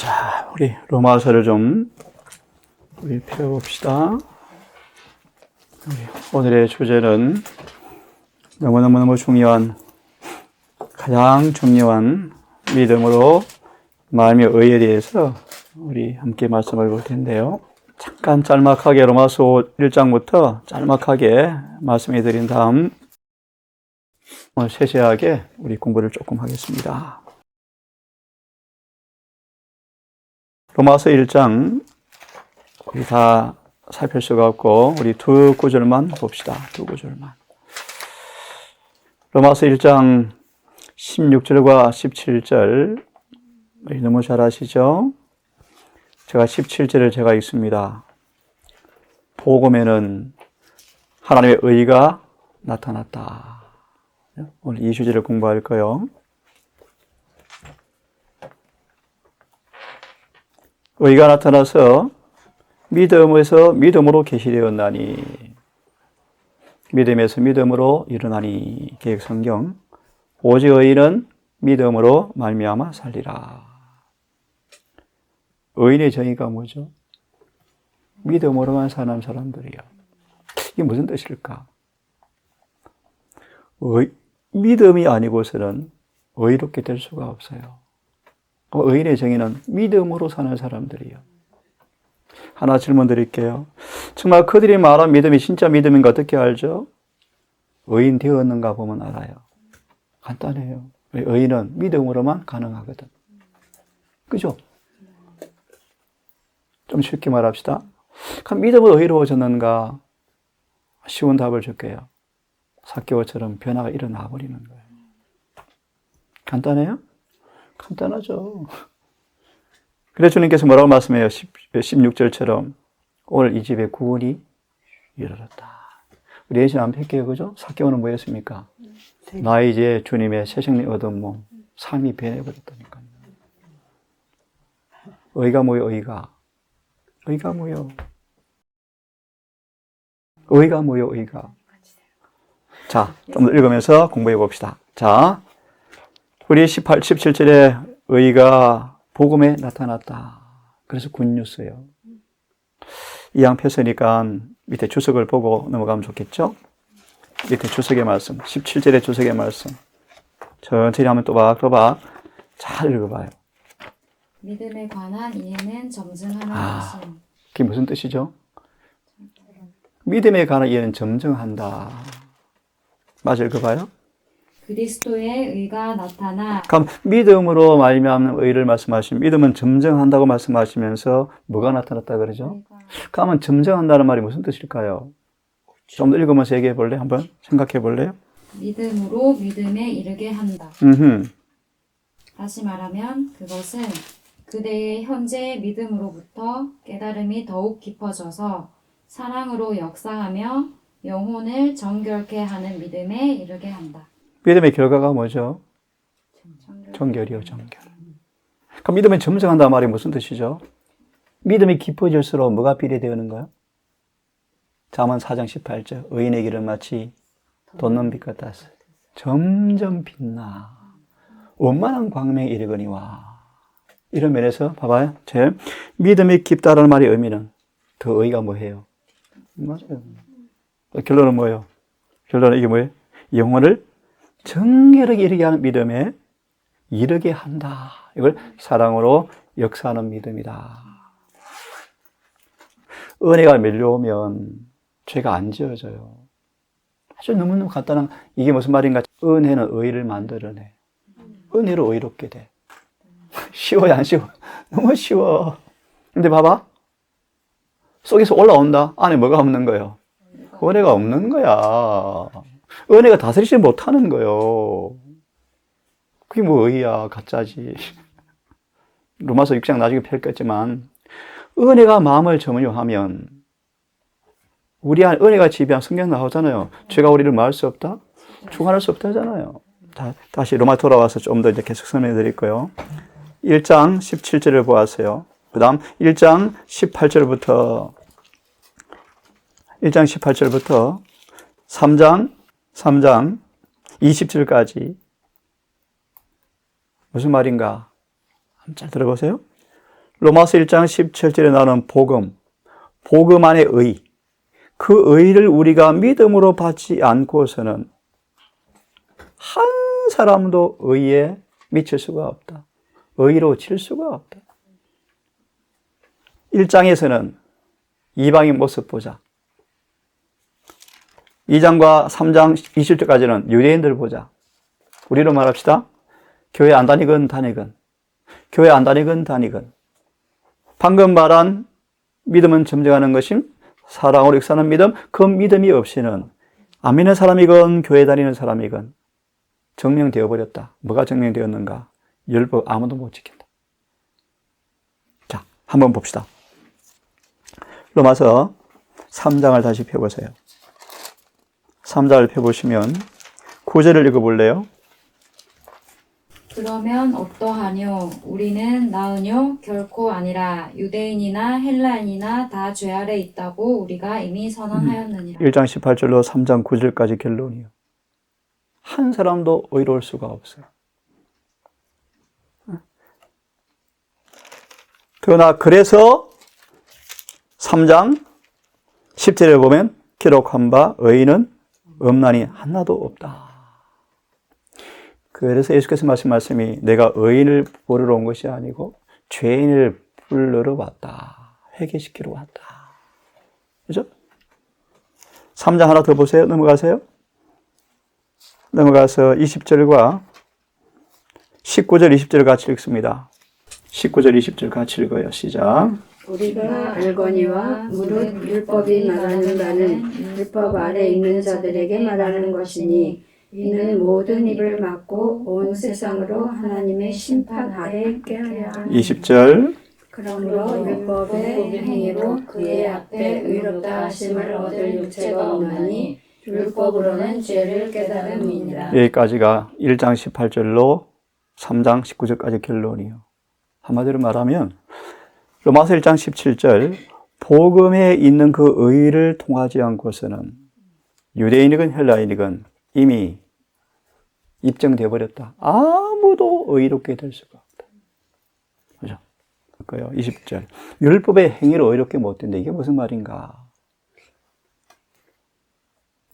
자, 우리 로마서를 좀 펴봅시다. 오늘의 주제는 너무너무 중요한, 가장 중요한 믿음으로 말미암아 의에 대해서 우리 함께 말씀을 볼 텐데요. 잠깐 짤막하게 로마서 1장부터 짤막하게 말씀해 드린 다음 오늘 세세하게 우리 공부를 조금 하겠습니다. 로마서 1장 우리 다 살필 수가 없고 우리 두 구절만 봅시다. 두 구절만. 로마서 1장 16절과 17절 너무 잘 아시죠? 제가 17절을 제가 읽습니다. 복음에는 하나님의 의가 나타났다. 오늘 이 주제를 공부할 거예요. 의가 나타나서 믿음에서 믿음으로 계시되었나니 믿음에서 믿음으로 일어나니 개역성경. 오직 의인은 믿음으로 말미암아 살리라. 의인의 정의가 뭐죠? 믿음으로만 사는 사람들이요. 이게 무슨 뜻일까? 믿음이 아니고서는 의롭게 될 수가 없어요. 의인의 정의는 믿음으로 사는 사람들이요. 하나 질문 드릴게요. 정말 그들이 말한 믿음이 진짜 믿음인가 어떻게 알죠? 의인 되었는가 보면 알아요. 간단해요. 의인은 믿음으로만 가능하거든. 그죠? 좀 쉽게 말합시다. 그럼 믿음으로 의로워졌는가? 쉬운 답을 줄게요. 삭개오처럼 변화가 일어나 버리는 거예요. 간단해요? 간단하죠. 그래서 주님께서 뭐라고 말씀해요? 16절처럼 오늘 이 집에 구원이 이르렀다. 우리 예수님 안 뵐게요. 그죠? 삭개오는 뭐였습니까? 나 이제 주님의 새 생명 얻은 몸, 삶이 변해버렸다니까요. 의가 뭐예요? 의가. 의가 뭐예요? 의가 뭐예요? 의가. 자, 좀 더 읽으면서 공부해 봅시다. 자, 우리 17절에 의가 복음에 나타났다. 그래서 굿뉴스예요. 이양 펴서니까 밑에 주석을 보고 넘어가면 좋겠죠? 밑에 주석의 말씀, 17절의 주석의 말씀. 천천히 하면 또박또박 잘 읽어봐요. 믿음에 관한 이해는 점증하는 것임. 그게 무슨 뜻이죠? 믿음에 관한 이해는 점증한다. 맞아, 읽어봐요. 그리스도의 의가 나타나. 그럼 믿음으로 말미암는 의를 말씀하시면 믿음은 점증한다고 말씀하시면서 뭐가 나타났다 그러죠? 그러면 점증한다는 말이 무슨 뜻일까요? 좀 더 읽으면서 얘기해 볼래? 한번 생각해 볼래요? 믿음으로 믿음에 이르게 한다. 다시 말하면 그것은 그대의 현재 믿음으로부터 깨달음이 더욱 깊어져서 사랑으로 역사하며 영혼을 정결케 하는 믿음에 이르게 한다. 믿음의 결과가 뭐죠? 정결이요, 정결. 그럼 믿음을 점증한다는 말이 무슨 뜻이죠? 믿음이 깊어질수록 뭐가 비례되는 거예요? 잠언 4장 18절. 의인의 길은 마치 돋는 빛 같았어. 점점 빛나. 원만한 광명에 이르거니와. 이런 면에서 봐봐요. 제 믿음이 깊다라는 말의 의미는 더 의가 뭐예요? 맞아요. 결론은 뭐예요? 결론은 이게 뭐예요? 영혼을 정결하게 이르게 하는 믿음에 이르게 한다. 이걸 사랑으로 역사하는 믿음이다. 은혜가 밀려오면 죄가 안 지어져요. 아주 너무너무 간단한, 이게 무슨 말인가? 은혜는 의를 만들어내. 은혜로 의롭게 돼. 쉬워요, 안 쉬워? 너무 쉬워. 근데 봐봐. 속에서 올라온다. 안에 뭐가 없는 거예요? 은혜가 없는 거야. 은혜가 다스리지 못하는 거예요. 그게 뭐 의야, 가짜지. 로마서 6장 나중에 펼겠지만 은혜가 마음을 점유하면 우리 안에 은혜가 지배한 성경 나오잖아요. 죄가 우리를 막을 수 없다? 주관할 수 없다잖아요. 다시 로마 돌아와서 좀 더 이제 계속 설명해 드릴 거예요. 1장 17절을 보았어요. 그 다음 1장 18절부터 3장 20절까지 무슨 말인가? 한번 잘 들어보세요. 로마서 1장 17절에 나오는 복음, 복음 안에 의, 그 의를 우리가 믿음으로 받지 않고서는 한 사람도 의에 미칠 수가 없다. 의로워질 수가 없다. 1장에서는 이방인 모습 보자. 2장과 3장 20절까지는 유대인들 보자. 우리로 말합시다. 교회 안 다니건 다니건, 교회 안 다니건 다니건, 방금 말한 믿음은 점증하는 것임, 사랑으로 역사하는 믿음, 그 믿음이 없이는 안 믿는 사람이건 교회 다니는 사람이건 증명되어 버렸다. 뭐가 증명되었는가? 율법 아무도 못 지킨다. 자, 한번 봅시다. 로마서 3장을 다시 펴보세요. 3장을 펴보시면 9절을 읽어볼래요? 그러면 어떠하뇨? 우리는 나으뇨? 결코 아니라. 유대인이나 헬라인이나 다 죄 아래 있다고 우리가 이미 선언하였느니라. 1장 18절로 3장 9절까지 결론이요. 한 사람도 의로울 수가 없어요. 그러나 그래서 3장 10절에 보면 기록한 바 의인은 없나니 하나도 없다. 그래서 예수께서 말씀이 내가 의인을 부르러 온 것이 아니고 죄인을 불러러 왔다. 회개시키러 왔다. 그죠? 3장 하나 더 보세요. 넘어가세요. 넘어가서 20절과 19절, 20절 같이 읽습니다. 19절, 20절 같이 읽어요. 시작. 우리가 알거니와 무릇 율법이 말하는 바는 율법 아래 있는 자들에게 말하는 것이니 이는 모든 입을 막고 온 세상으로 하나님의 심판 아래 있게 하려 함. 20절. 그러므로 율법의 행위로 그의 앞에 의롭다 하심을 얻을 육체가 없나니 율법으로는 죄를 깨달음이니라. 여기까지가 1장 18절로 3장 19절까지 결론이요. 한마디로 말하면 로마서 1장 17절 복음에 있는 그 의를 통하지 않고서는 유대인이건 헬라인이건 이미 입증되어 버렸다. 아무도 의롭게 될 수가 없다. 그죠? 그거요. 20절. 율법의 행위로 의롭게 못 된다. 이게 무슨 말인가?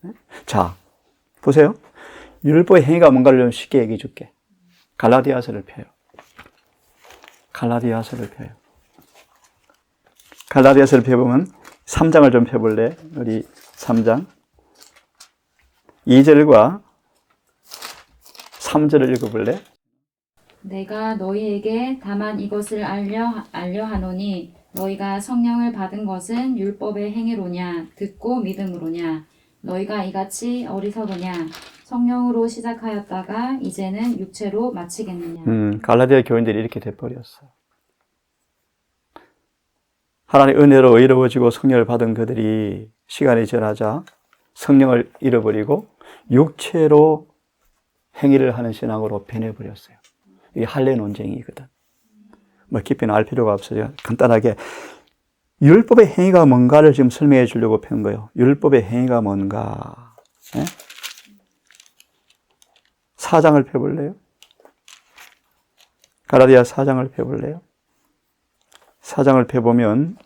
네? 자, 보세요. 율법의 행위가 뭔가를 좀 쉽게 얘기해 줄게. 갈라디아서를 펴요. 갈라디아서를 펴요. 갈라디아서를 펴보면 3장을 좀 펴볼래? 우리 3장 2절과 3절을 읽어볼래? 내가 너희에게 다만 이것을 알려 하노니 너희가 성령을 받은 것은 율법의 행위로냐 듣고 믿음으로냐. 너희가 이같이 어리석으냐. 성령으로 시작하였다가 이제는 육체로 마치겠느냐. 갈라디아 교인들이 이렇게 돼버렸어. 하나님의 은혜로 의로워지고 성령을 받은 그들이 시간이 지나자 성령을 잃어버리고 육체로 행위를 하는 신앙으로 변해버렸어요. 이게 할례 논쟁이거든. 뭐 깊이는 알 필요가 없어요. 간단하게 율법의 행위가 뭔가를 지금 설명해 주려고 편 거예요. 율법의 행위가 뭔가. 네? 4장을 펴볼래요? 갈라디아 4장을 펴볼래요? 4장을 펴보면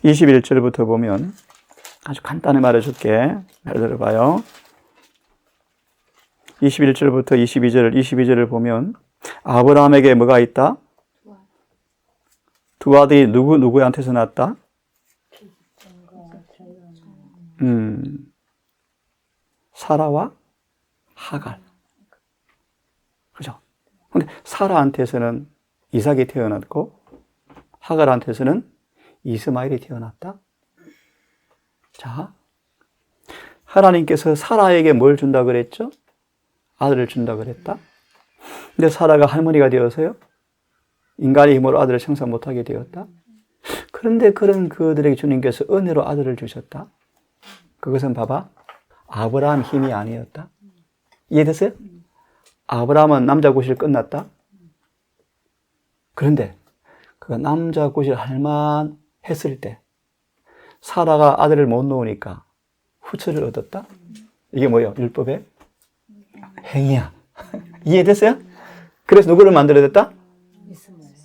21절부터 보면 아주 간단히 말해줄게. 잘 들어봐요. 21절부터 22절을 보면 아브라함에게 뭐가 있다? 두 아들이 누구한테서 났다? 사라와 하갈. 그죠? 근데 사라한테서는 이삭이 태어났고 하갈한테서는 이스마엘이 태어났다. 자, 하나님께서 사라에게 뭘 준다 그랬죠? 아들을 준다 그랬다. 근데 사라가 할머니가 되어서요, 인간의 힘으로 아들을 생산 못하게 되었다. 그런데 그런 그들에게 주님께서 은혜로 아들을 주셨다. 그것은 봐봐, 아브라함 힘이 아니었다. 이해됐어요? 아브라함은 남자 구실 끝났다. 그런데 그가 남자 구실 할만 했을 때 사라가 아들을 못 놓으니까 후처를 얻었다. 이게 뭐예요? 율법의 행위야. 이해됐어요? 그래서 누구를 만들어냈다?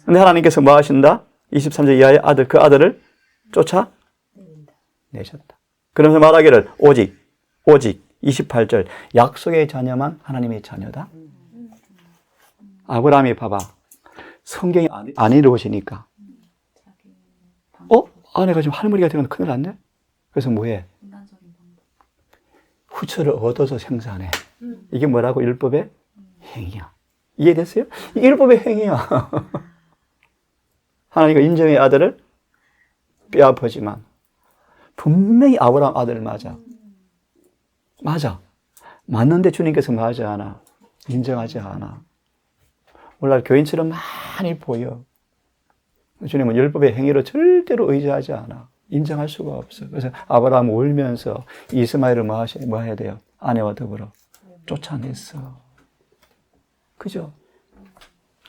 근데 하나님께서 뭐 하신다? 23세 이하의 아들, 그 아들을 쫓아내셨다. 그러면서 말하기를 오직 28절 약속의 자녀만 하나님의 자녀다. 아브라함이 봐봐. 성경이 안 이루어지니까 아내가 지금 할머니가 되면 큰일 났네? 그래서 뭐해? 후처를 얻어서 생산해. 이게 뭐라고? 율법의 행위야. 이해됐어요? 이게 율법의 행위야. 하나님과 인정의 아들을 빼앗지만 분명히 아브라함 아들 맞아. 맞는데 주님께서 뭐 하지 않아? 인정하지 않아. 오늘날 교인처럼 많이 보여. 주님은 율법의 행위로 절대로 의지하지 않아. 인정할 수가 없어. 그래서 아브라함 울면서 이스마엘을 뭐 해야 돼요? 아내와 더불어 쫓아냈어. 그죠?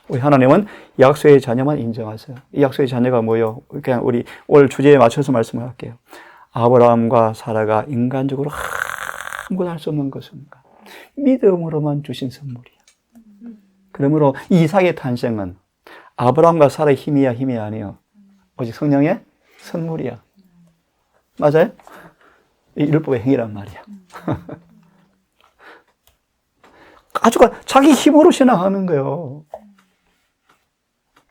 우리 하나님은 약속의 자녀만 인정하세요. 이 약속의 자녀가 뭐요? 그냥 우리 오늘 주제에 맞춰서 말씀을 할게요. 아브라함과 사라가 인간적으로 아무것도 할 수 없는 것인가? 믿음으로만 주신 선물이야. 그러므로 이삭의 탄생은 아브라함과 사라의 힘이 아니에요. 오직 성령의 선물이야. 맞아요? 이 율법의 행위란 말이야. 아주 자기 힘으로 신앙하는 거예요.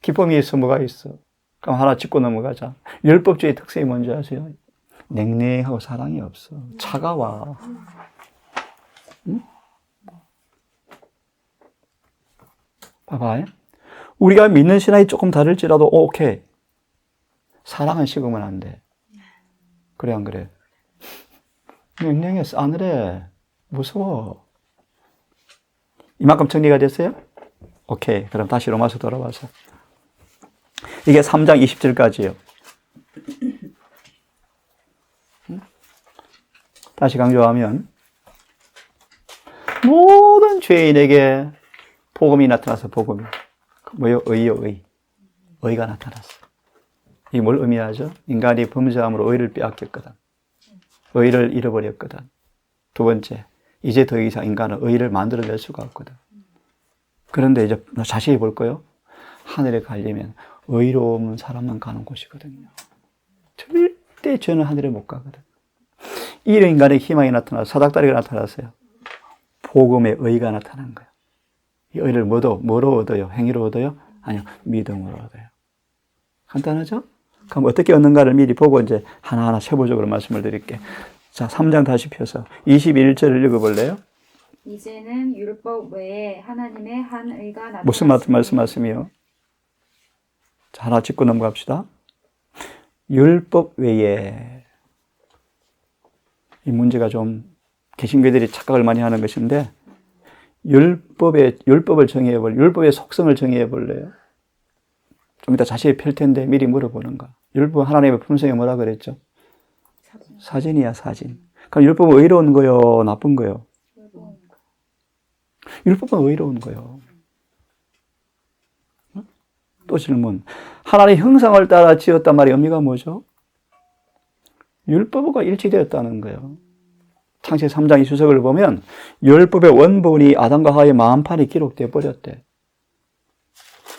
기쁨이 있어 뭐가 있어? 그럼 하나 짚고 넘어가자. 율법주의 특성이 뭔지 아세요? 냉랭하고 사랑이 없어. 차가워. 응? 봐봐. 우리가 믿는 신앙이 조금 다를지라도 오케이. 사랑은 식으면 안 돼. 그래 안 그래? 냉랭해 싸늘해. 무서워. 이만큼 정리가 됐어요? 오케이. 그럼 다시 로마서 돌아와서. 이게 3장 20절까지예요. 다시 강조하면 모든 죄인에게 복음이 나타나서 복음이 뭐요? 의가 나타났어. 이게 뭘 의미하죠? 인간이 범죄함으로 의를 빼앗겼거든. 의를 잃어버렸거든. 두 번째, 이제 더 이상 인간은 의를 만들어낼 수가 없거든. 그런데 이제 자세히 볼 거요. 하늘에 가려면 의로운 사람만 가는 곳이거든요. 절대 죄는 하늘에 못 가거든. 이 인간의 희망이 나타나서 사닥다리가 나타났어요. 복음의 의가 나타난 거예요. 이 의를 뭐로 얻어요? 행위로 얻어요? 아니요, 믿음으로 얻어요. 간단하죠? 그럼 어떻게 얻는가를 미리 보고 이제 하나하나 세부적으로 말씀을 드릴게요. 자, 3장 다시 펴서 21절을 읽어볼래요? 이제는 율법 외에 하나님의 한 의가 나타났으니 무슨 말씀이요? 자, 하나 짚고 넘어갑시다. 율법 외에 이 문제가 좀 개신교들이 착각을 많이 하는 것인데 율법을 율법의 속성을 정의해 볼래요? 좀 이따 자세히 펼 텐데 미리 물어보는 거. 율법 하나님의 품성이 뭐라 그랬죠? 사진이야, 사진. 그럼 율법은 의로운 거요, 나쁜 거요? 율법은 의로운 거요. 또 질문. 하나님의 형상을 따라 지었단 말의 의미가 뭐죠? 율법과 일치되었다는 거예요. 창세기 3장 20절을 보면 율법의 원본이 아담과 하와의 마음판에 기록되어 버렸대.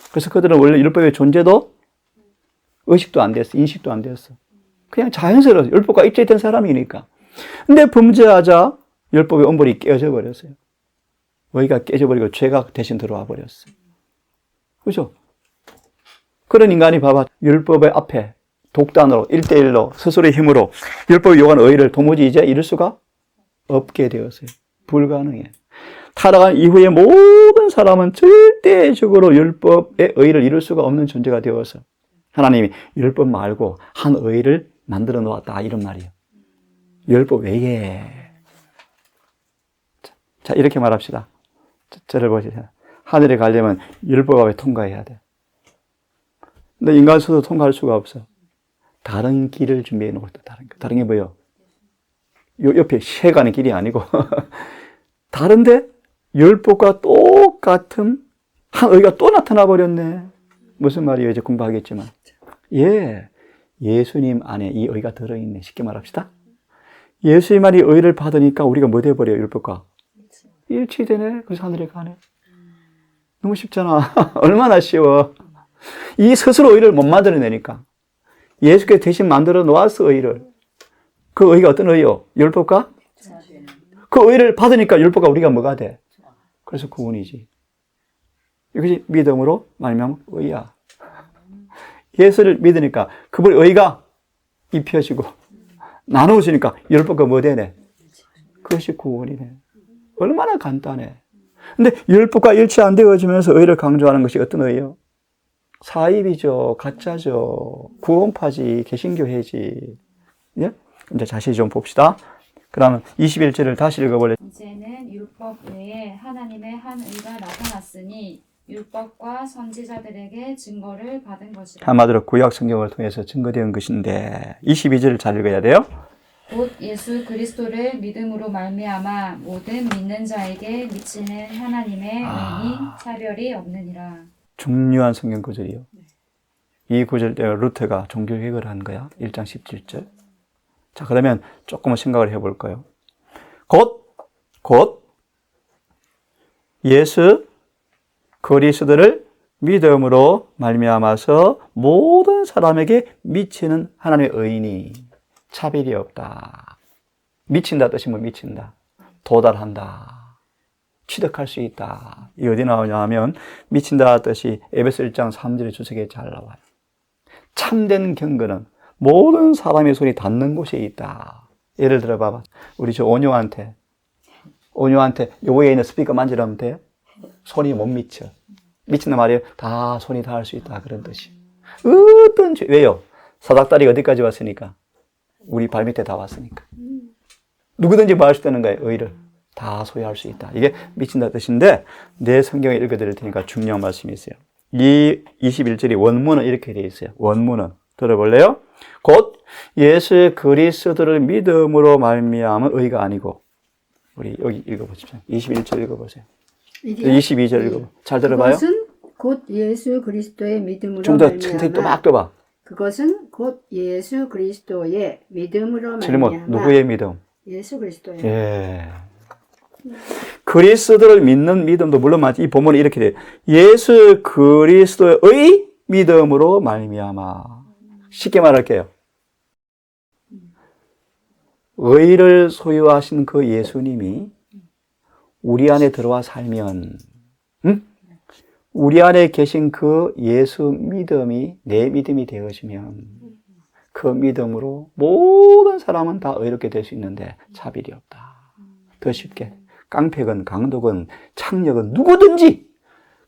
그래서 그들은 원래 율법의 존재도 의식도 안 됐어. 인식도 안 됐어. 그냥 자연스러워. 율법과 일치된 사람이니까. 근데 범죄하자 율법의 원본이 깨어져 버렸어요. 의가 깨져버리고 죄가 대신 들어와 버렸어. 그죠? 그런 인간이 봐봐. 율법의 앞에 독단으로 1대1로 스스로의 힘으로 율법이 요구하는 의를 도무지 이제 이룰 수가 없게 되었어요. 불가능해. 타락한 이후에 모든 사람은 절대적으로 율법의 의를 이룰 수가 없는 존재가 되어서 하나님이 율법 말고 한 의를 만들어 놓았다 이런 말이에요. 율법 외에. 자, 이렇게 말합시다. 저를 보세요. 하늘에 가려면 율법 앞에 통과해야 돼. 근데 인간 스스로 통과할 수가 없어. 다른 길을 준비해 놓고 있다. 다른 게 뭐예요? 요 옆에 새 가는 길이 아니고 다른데 율법과 똑같은 한 의가 또 나타나 버렸네. 무슨 말이에요? 이제 공부하겠지만. 예수님 안에 이 의가 들어있네. 쉽게 말합시다. 예수님 안에 의를 받으니까 우리가 뭐 돼버려요? 율법과 일치되네. 그래서 하늘에 가네. 너무 쉽잖아. 얼마나 쉬워. 이 스스로 의를 못 만들어내니까. 예수께서 대신 만들어 놓았어, 의를. 그 의가 어떤 의요? 율법과? 그 의를 받으니까 율법과 우리가 뭐가 돼? 그래서 구원이지. 이것이 믿음으로 말미암아 의야. 예수를 믿으니까 그분의 의가 입혀지고 나누어지니까 율법과 뭐 되네? 그것이 구원이네. 얼마나 간단해. 근데 율법과 일치 안 되어지면서 의를 강조하는 것이 어떤 의예요? 사입이죠. 가짜죠. 구원파지. 개신교회지. 예? 이제 자세히 좀 봅시다. 그러면 21절을 다시 읽어볼래요? 이제는 율법 외에 하나님의 한 의가 나타났으니 율법과 선지자들에게 증거를 받은 것이라. 한마디로 구약 성경을 통해서 증거된 것인데 22절을 잘 읽어야 돼요. 곧 예수 그리스도를 믿음으로 말미암아 모든 믿는 자에게 미치는 하나님의 의니 차별이 없느니라. 중요한 성경 구절이요. 이 구절 때문에 루터가 종교개혁을 한 거야. 1장 17절. 자, 그러면 조금은 생각을 해볼까요? 곧 예수 그리스도를 믿음으로 말미암아서 모든 사람에게 미치는 하나님의 의인이 차별이 없다. 미친다 뜻이 뭐 미친다. 도달한다. 취득할 수 있다. 이 어디 나오냐 하면 미친다 뜻이 에베소 1장 3절의 주석에 잘 나와요. 참된 경건은 모든 사람의 손이 닿는 곳에 있다. 예를 들어 봐봐. 우리 저 온유한테 요거에 있는 스피커 만지라면 돼요? 손이 못 미쳐. 미친단 말이에요. 다 손이 닿을 수 있다. 그런 뜻이. 왜요? 사닥다리가 어디까지 왔으니까? 우리 발밑에 다 왔으니까. 누구든지 뭐 할 수 있다는 거예요. 의를. 다 소유할 수 있다. 이게 미친다 뜻인데 내 성경에 읽어드릴 테니까 중요한 말씀이 있어요. 이 21절이 원문은 이렇게 되어 있어요. 원문은. 들어볼래요? 곧 예수 그리스도를 믿음으로 말미암은 의가 아니고 우리 여기 읽어보십시오. 21절 읽어보세요. 22절 읽어봐. 잘 들어봐요. 그것은 곧 예수 그리스도의 믿음으로 좀 더 천천히 또 막 떠봐. 그것은 곧 예수 그리스도의 믿음으로 질문. 말미암아 누구의 믿음? 예수 그리스도의 예. 그리스도를 믿는 믿음도 물론 맞지. 이 본문이 이렇게 돼요. 예수 그리스도의 믿음으로 말미암아. 쉽게 말할게요. 의를 소유하신 그 예수님이 우리 안에 들어와 살면, 우리 안에 계신 그 예수 믿음이 내 믿음이 되어지면 그 믿음으로 모든 사람은 다 의롭게 될 수 있는데 차별이 없다. 더 쉽게 깡패건 강도건 창녀건 누구든지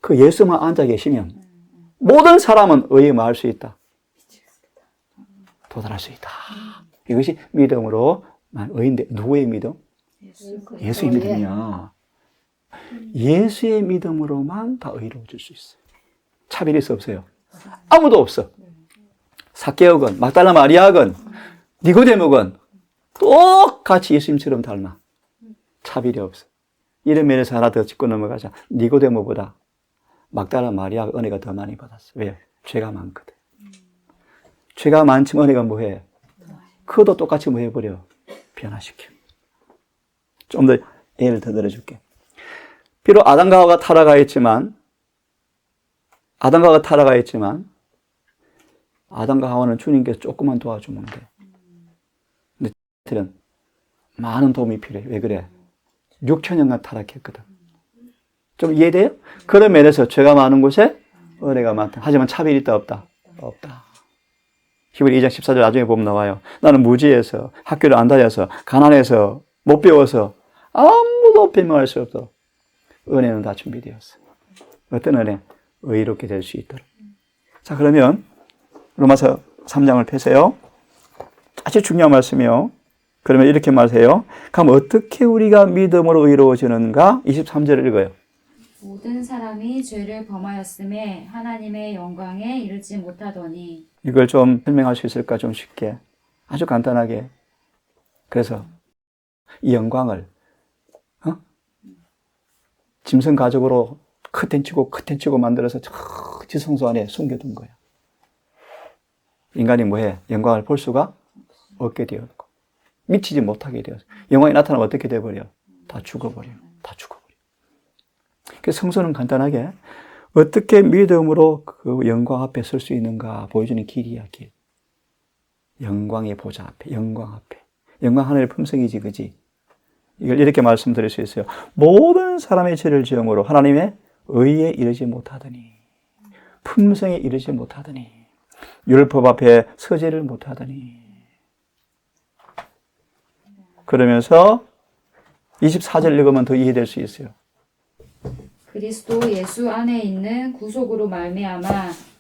그 예수만 앉아 계시면 모든 사람은 의에 마을 수 있다. 도달할 수 있다. 이것이 믿음으로 의인데 누구의 믿음? 예수의 믿음이야. 예수의 믿음으로만 다 의로워질 수 있어요. 차별이 없어요. 아무도 없어. 삭개오건 막달라 마리아건 니고데모건 똑같이 예수님처럼 닮아. 차별이 없어. 이런 면에서 하나 더 짚고 넘어가자. 니고데모보다 막달라 마리아가 은혜가 더 많이 받았어. 왜? 죄가 많거든. 죄가 많지만 은혜가 뭐해? 그도 똑같이 뭐 해버려? 변화시켜. 좀 더 예를 더 들어줄게. 비록 아담과 하와가 타락하 있지만 아담과 하와는 주님께서 조금만 도와주면 돼. 근데 들은 많은 도움이 필요해. 왜 그래? 6천년간 타락했거든. 좀 이해돼요? 그런 면에서 죄가 많은 곳에 은혜가 많다. 하지만 차별이 있다 없다? 없다. 히브리 2장 14절 나중에 보면 나와요. 나는 무지해서 학교를 안 다녀서 가난해서 못 배워서 아무도 변명할 수 없어. 은혜는 다 준비되었어. 어떤 은혜? 의롭게 될 수 있도록. 자, 그러면 로마서 3장을 펴세요. 아주 중요한 말씀이요. 그러면 이렇게 말해요. 그럼 어떻게 우리가 믿음으로 의로워지는가? 23절을 읽어요. 모든 사람이 죄를 범하였음에 하나님의 영광에 이르지 못하더니. 이걸 좀 설명할 수 있을까? 좀 쉽게. 아주 간단하게. 그래서 이 영광을 짐승 가죽으로 커튼 치고 만들어서 저 지성소 안에 숨겨둔 거야. 인간이 뭐해? 영광을 볼 수가 없게 되었고 미치지 못하게 되었어. 영광이 나타나면 어떻게 돼버려? 다 죽어버려. 그래서 성소는 간단하게 어떻게 믿음으로 그 영광 앞에 설 수 있는가 보여주는 길이야, 길. 영광의 보좌 앞에, 영광 앞에. 영광 하늘의 품성이지, 그지? 이걸 이렇게 말씀드릴 수 있어요. 모든 사람의 죄를 지음으로 하나님의 의에 이르지 못하더니, 품성에 이르지 못하더니, 율법 앞에 서지를 못하더니. 그러면서 24절 읽으면 더 이해될 수 있어요. 그리스도 예수 안에 있는 구속으로 말미암아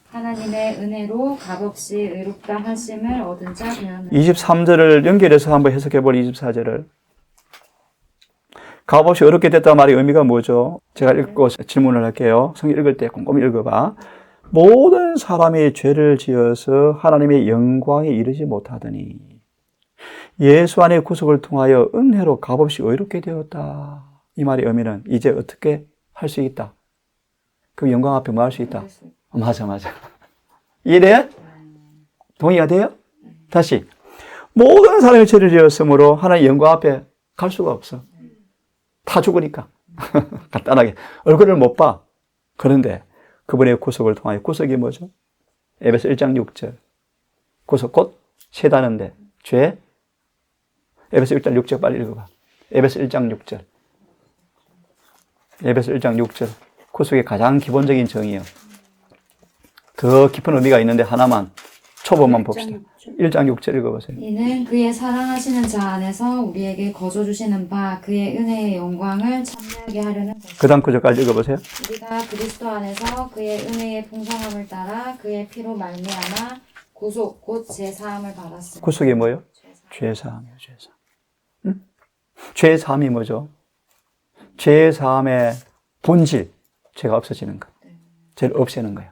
하나님의 은혜로 값없이 의롭다 하심을 얻은 자 되었느니라. 23절을 연결해서 한번 해석해 볼 24절을. 값없이 어렵게 됐다 말의 의미가 뭐죠? 제가 읽고 질문을 할게요. 성경 읽을 때 꼼꼼히 읽어봐. 모든 사람이 죄를 지어서 하나님의 영광에 이르지 못하더니 예수 안의 구속을 통하여 은혜로 값없이 의롭게 되었다. 이 말의 의미는 이제 어떻게 할 수 있다. 그 영광 앞에 뭐 할 수 있다. 맞아. 이해돼? 동의가 돼요? 다시. 모든 사람이 죄를 지었으므로 하나님의 영광 앞에 갈 수가 없어. 다 죽으니까. 간단하게. 얼굴을 못 봐. 그런데 그분의 구속을 통하여, 구속이 뭐죠? 에베소 1장 6절. 구속 곧 세다는데 죄. 에베소 1장 6절 빨리 읽어봐. 에베소 1장 6절. 에베소 1장 6절. 구속의 가장 기본적인 정의요. 더 깊은 의미가 있는데 하나만, 초본만 봅시다. 1장 6절 읽어보세요. 이는 그의 사랑하시는 자 안에서 우리에게 거저 주시는 바 그의 은혜의 영광을 찬미하게 하려는 것이다. 그 다음 구절까지 읽어보세요. 우리가 그리스도 안에서 그의 은혜의 풍성함을 따라 그의 피로 말미암아 구속 곧 제사함을 받았습니다. 구속이 뭐예요? 죄사함이요, 죄사함. 응? 죄사함이 뭐죠? 죄사함의 본질, 죄가 없어지는 것. 죄를 없애는 거예요.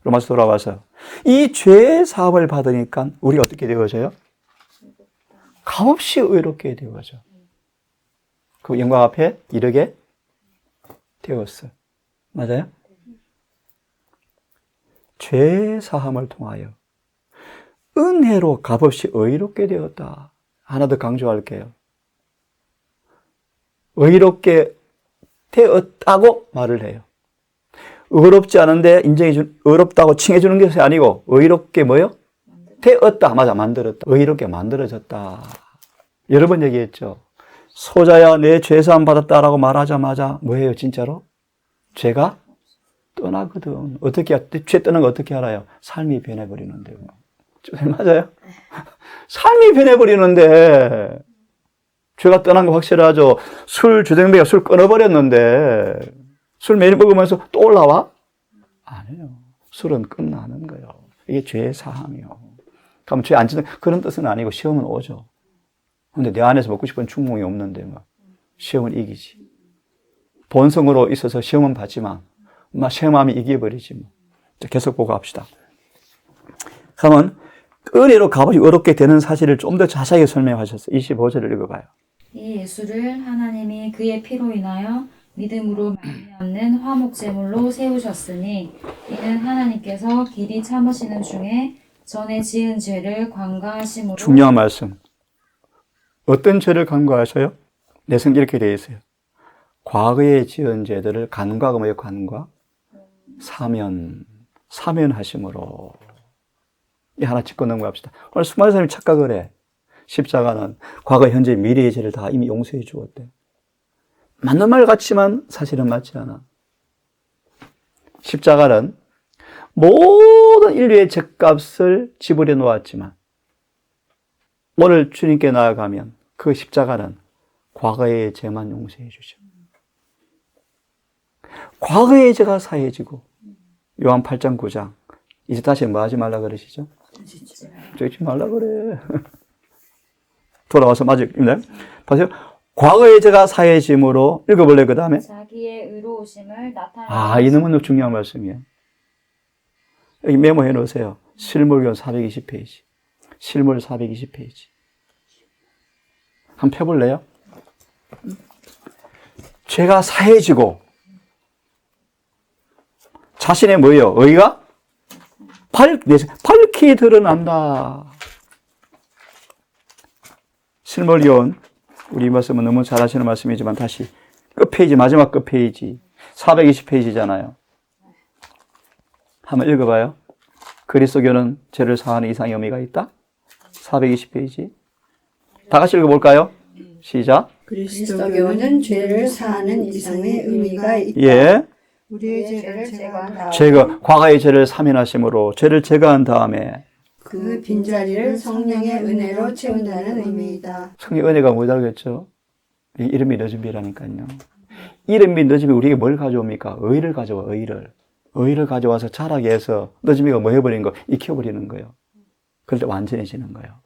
로마서 돌아와서 이 죄의 사함을 받으니까 우리가 어떻게 되어져요? 값없이 의롭게 되어져. 그 영광 앞에 이르게 되었어. 맞아요? 죄의 사함을 통하여 은혜로 값없이 의롭게 되었다. 하나 더 강조할게요. 의롭게 되었다고 말을 해요. 의롭지 않은데 의롭다고 칭해주는 것이 아니고 의롭게 뭐요? 되었다. 맞아, 만들었다. 의롭게 만들어졌다. 여러 번 얘기했죠. 소자야 내 죄사함 받았다라고 말하자마자 뭐예요 진짜로? 죄가 떠나거든. 어떻게, 죄 떠난 거 어떻게 알아요? 삶이 변해버리는데요. 맞아요? 삶이 변해버리는데 죄가 떠난 거 확실하죠. 술 주댕배가 술 끊어버렸는데 술 매일 먹으면서 또 올라와? 아니에요. 술은 끝나는 거예요. 이게 죄의 사함이요. 그럼 죄 안 짓는 그런 뜻은 아니고 시험은 오죠. 근데 내 안에서 먹고 싶은 충동이 없는데 막 시험은 이기지. 본성으로 있어서 시험은 받지만 막 시험함이 이겨버리지 뭐. 계속 보고 합시다. 그러면 은혜로 값없이 어렵게 되는 사실을 좀 더 자세하게 설명하셨어요. 25절을 읽어봐요. 이 예수를 하나님이 그의 피로 인하여 믿음으로 말미암는 화목 제물로 세우셨으니 이는 하나님께서 길이 참으시는 중에 전에 지은 죄를 관과하심으로. 중요한 말씀. 어떤 죄를 간과하셔요? 내 성경 이렇게 되어 있어요. 과거에 지은 죄들을 간과가 뭐예요? 간과? 사면하심으로. 이 하나 짚고 넘어갑시다. 오늘 수많은 사람이 착각을 해. 십자가는 과거, 현재, 미래의 죄를 다 이미 용서해 주었대. 맞는 말 같지만 사실은 맞지 않아. 십자가는 모든 인류의 죄값을 지불해 놓았지만 오늘 주님께 나아가면 그 십자가는 과거의 죄만 용서해 주죠. 과거의 죄가 사해지고 요한 8장 9장 이제 다시 뭐 하지 말라 그러시죠? 죄짓지 말라 그래. 돌아와서 맞을입니다. 보세요. 과거의 죄가 사해짐으로 읽어볼래요. 그 다음에 자기의 의로우심을 나타내. 이 너무 중요한 말씀이에요. 여기 메모해 놓으세요. 실물견 420페이지. 실물 420페이지. 한번 펴볼래요? 죄가 사해지고 자신의 뭐예요? 의가 밝히 드러난다. 실물견 우리 말씀은 너무 잘 하시는 말씀이지만 다시 끝 페이지, 마지막 끝 페이지 420페이지잖아요. 한번 읽어봐요. 그리스도교는 죄를 사하는 이상의 의미가 있다. 420페이지. 다 같이 읽어볼까요? 시작. 그리스도교는 죄를 사하는 이상의 의미가 있다. 예. 우리의 죄를 제거한 다음에 제거, 과거의 죄를 사면하심으로 죄를 제거한 다음에 그 빈자리를 성령의 은혜로 채운다는 의미이다. 성령의 은혜가 뭐다 그랬죠? 이름이 늦음이라니까요. 이름이 늦음이 우리에게 뭘 가져옵니까? 의를 가져와, 의를. 의를 가져와서 자라게 해서 늦음이가 뭐 해버린 거? 익혀버리는 거예요. 그럴 때 완전해지는 거예요.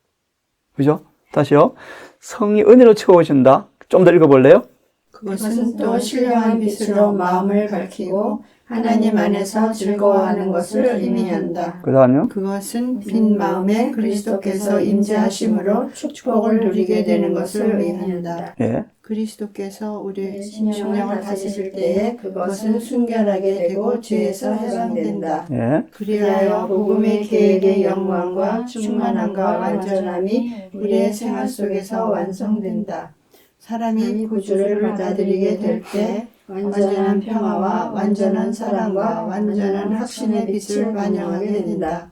그죠? 다시요. 성이 은혜로 채워진다. 좀 더 읽어볼래요? 그것은 또 신령한 빛으로 마음을 밝히고 하나님 안에서 즐거워하는 것을 의미한다. 그 다음요. 그것은 빈 마음에 그리스도께서 임재하심으로 축복을 누리게 되는 것을 의미한다. 예. 그리스도께서 우리의 심령을 다스릴 때에 그것은 순결하게 되고 죄에서 해방된다. 예. 그리하여 복음의 계획의 영광과 충만함과 완전함이 우리의 생활 속에서 완성된다. 사람이 구주를 받아들이게 될 때 완전한 평화와 완전한 사랑과 완전한 확신의 빛을 반영하게 된다.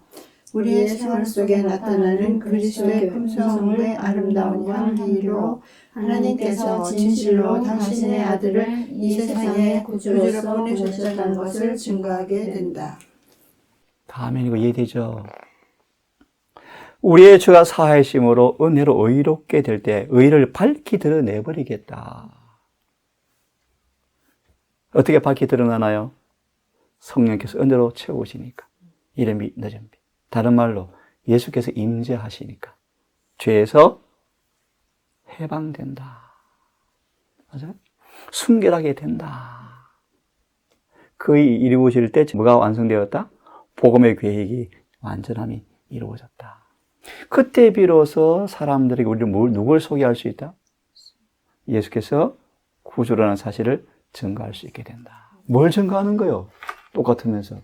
우리의 생활 속에 나타나는 그리스도의 품성의 아름다운 향기로 하나님께서 진실로 당신의 아들을 이 세상에 구주로 보내셨다는 것을 증거하게 된다. 다음에 이거 이해되죠? 우리의 죄가 사하심으로 은혜로 의롭게 될 때 의를 밝히 드러내버리겠다. 어떻게 밝히 드러나나요? 성령께서 은혜로 채우시니까. 이름이 늦은 빛. 다른 말로 예수께서 임재하시니까 죄에서 해방된다. 맞아요? 순결하게 된다. 그의 이루어질 때 뭐가 완성되었다? 복음의 계획이 완전함이 이루어졌다. 그때 비로소 사람들에게 우리를 누굴 소개할 수 있다? 예수께서 구주라는 사실을 증거할 수 있게 된다. 뭘 증거하는 거요? 똑같으면서.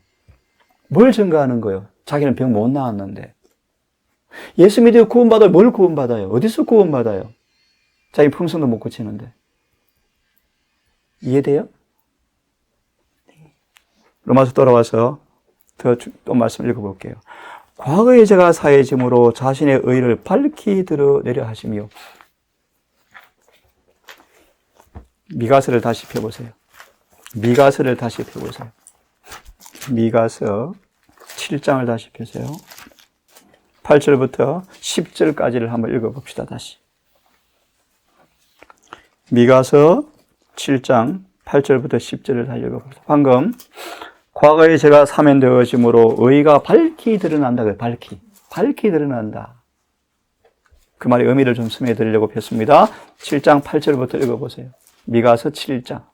뭘 증거하는 거요? 자기는 병 못 나았는데. 예수 믿어 구원받아요. 뭘 구원받아요? 어디서 구원받아요? 자기 품성도 못 고치는데. 이해돼요? 로마서 돌아와서 또 말씀 읽어볼게요. 과거의 죄가 사해짐으로 자신의 의를 밝히 드러내려 하시며. 미가서를 다시 펴보세요. 미가서를 다시 펴보세요. 미가서 7장을 다시 펴세요. 8절부터 10절까지를 한번 읽어봅시다. 다시. 미가서 7장 8절부터 10절을 다시 읽어봅시다. 방금 과거의 죄가 사면되어짐으로 의가 밝히 드러난다. 밝히 드러난다. 그 말의 의미를 좀 설명해드리려고 폈습니다. 7장 8절부터 읽어보세요. 미가서 7장.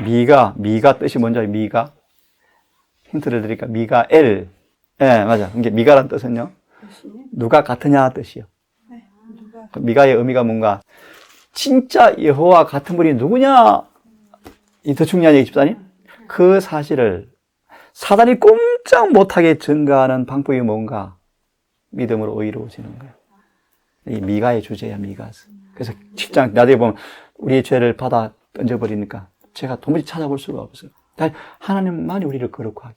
미가 뜻이 뭔지 알아요? 미가? 힌트를 드릴까? 미가엘. 예, 맞아. 이게 미가란 뜻은요? 누가 같으냐 뜻이요. 미가의 의미가 뭔가? 진짜 여호와 같은 분이 누구냐? 이 더 중요한 얘기 집사님? 그 사실을 사단이 꼼짝 못하게 증거하는 방법이 뭔가? 믿음으로 의로워지는 거예요. 이 미가의 주제야, 미가서. 그래서 7장, 나중에 보면 우리의 죄를 받아 던져버리니까 제가 도무지 찾아볼 수가 없어요. 하나님만이 우리를 거룩하게.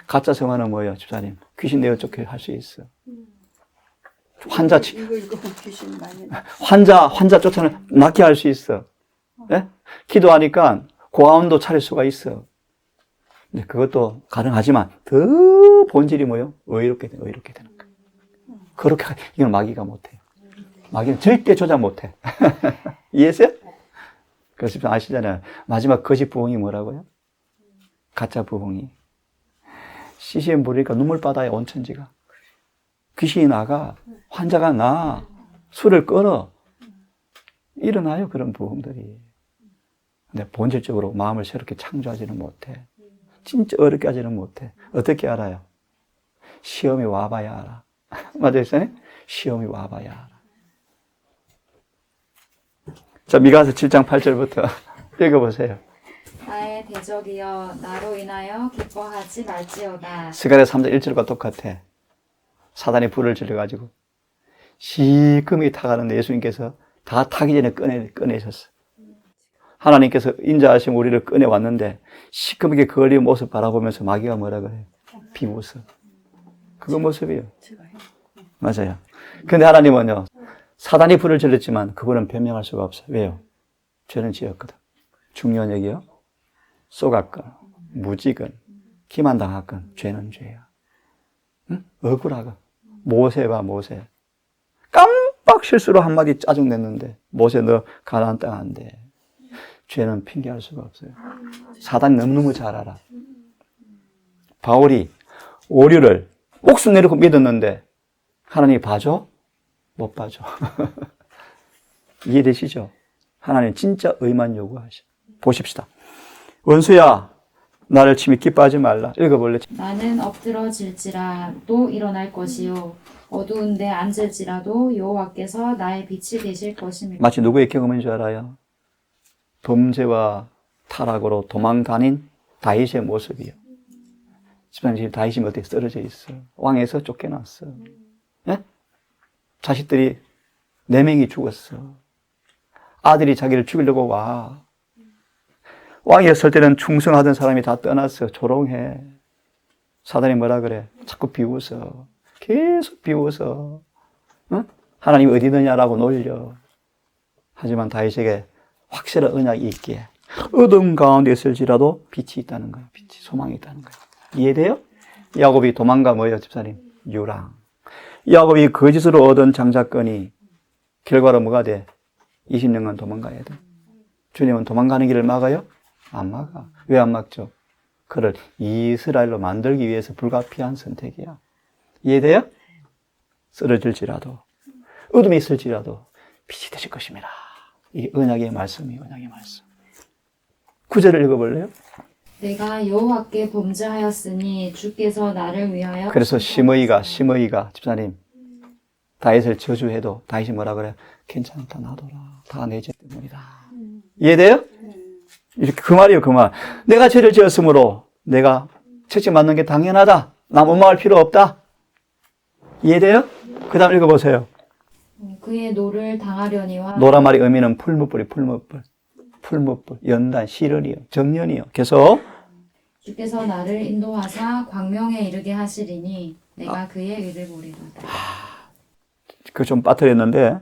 가짜 성화는 뭐예요, 집사님? 귀신 내어 쫓게 할 수 있어. 환자 쫓아는 낫게 할 수 있어. 네? 기도하니까 고아원도 차릴 수가 있어. 근데 그것도 가능하지만 더 본질이 뭐예요? 의롭게 되는 거예요. 그렇게 이건 마귀가 못해요. 마귀는 절대 조작 못해. 이해했어요? 그래서 아시잖아요. 마지막 거짓 부흥이 뭐라고요? 가짜 부흥이. CCM 부르니까 눈물 받아요, 온 천지가. 귀신이 나가, 환자가 나, 술을 끊어. 일어나요, 그런 부흥들이. 근데 본질적으로 마음을 새롭게 창조하지는 못해. 진짜 어렵게 하지는 못해. 어떻게 알아요? 시험이 와봐야 알아. 맞아요, 선생님? 시험이 와봐야 알아. 자, 미가서 7장 8절부터 읽어보세요. 나의 대적이여 나로 인하여 기뻐하지 말지어다. 스가랴 3장 1절과 똑같아. 사단이 불을 질러가지고 시금이 타가는데 예수님께서 다 타기 전에 꺼내셨어. 하나님께서 인자하심 우리를 꺼내왔는데 시커멓게 거리의 모습 바라보면서 마귀가 뭐라 그래요? 비웃어. 그거 모습이에요. 맞아요. 근데 하나님은요, 사단이 불을 질렀지만 그분은 변명할 수가 없어요. 왜요? 죄는 지었거든. 중요한 얘기요. 쏘갔건, 무지건, 기만당했건 죄는 죄야. 응? 억울하건. 모세 봐, 모세. 깜빡 실수로 한마디 짜증냈는데 모세 너 가나안 땅 안 돼. 죄는 핑계할 수가 없어요. 사단이 너무너무 잘 알아. 바울이 오류를 목숨 내놓고 믿었는데 하나님이 봐줘? 못 봐줘. 이해되시죠? 하나님 진짜 의만 요구하셔. 보십시다. 원수야, 나를 치며 기뻐하지 말라. 읽어볼래? 나는 엎드러질지라도 일어날 것이요 어두운데 앉을지라도 여호와께서 나의 빛이 되실 것입니다. 마치 누구의 경험인 줄 알아요? 범죄와 타락으로 도망다닌 다윗의 모습이요. 집사님 지금 다윗이 어떻게 쓰러져 있어? 왕에서 쫓겨났어. 예? 자식들이 4명이 죽었어. 아들이 자기를 죽이려고 와. 왕이었을 때는 충성하던 사람이 다 떠났어. 조롱해. 사단이 뭐라 그래? 자꾸 비웃어. 계속 비웃어. 어? 하나님 어디 있느냐라고 놀려. 하지만 다윗에게 확실한 언약이 있기에 어둠 가운데 있을지라도 빛이 있다는 거예요. 빛이, 소망이 있다는 거예요. 이해돼요? 야곱이 도망가 뭐예요, 집사님? 유랑. 야곱이 거짓으로 얻은 장자권이 결과로 뭐가 돼? 20년간 도망가야 돼. 주님은 도망가는 길을 막아요? 안 막아. 왜 안 막죠? 그를 이스라엘로 만들기 위해서 불가피한 선택이야. 이해돼요? 쓰러질지라도 어둠이 있을지라도 빛이 되실 것입니다. 이게 언약의 말씀이에요. 언약의 말씀. 9절을 읽어볼래요? 내가 여호와께 범죄하였으니 주께서 나를 위하여 그래서 심의가 집사님 다윗을 저주해도 다윗이 뭐라 그래요? 괜찮다 놔둬라. 다 내 죄 때문이다. 이해돼요? 이렇게 그 말이에요. 그 말. 내가 죄를 지었으므로 내가 책임받는 게 당연하다. 남 원망할 필요 없다. 이해돼요? 그 다음 읽어보세요. 그의 노를 당하려니와 노란 말의 의미는 풀무불이 풀무불. 연단, 시련이요. 정년이요. 계속. 주께서 나를 인도하사 광명에 이르게 하시리니 내가 그의 의를 보리로다. 그 좀 빠뜨렸는데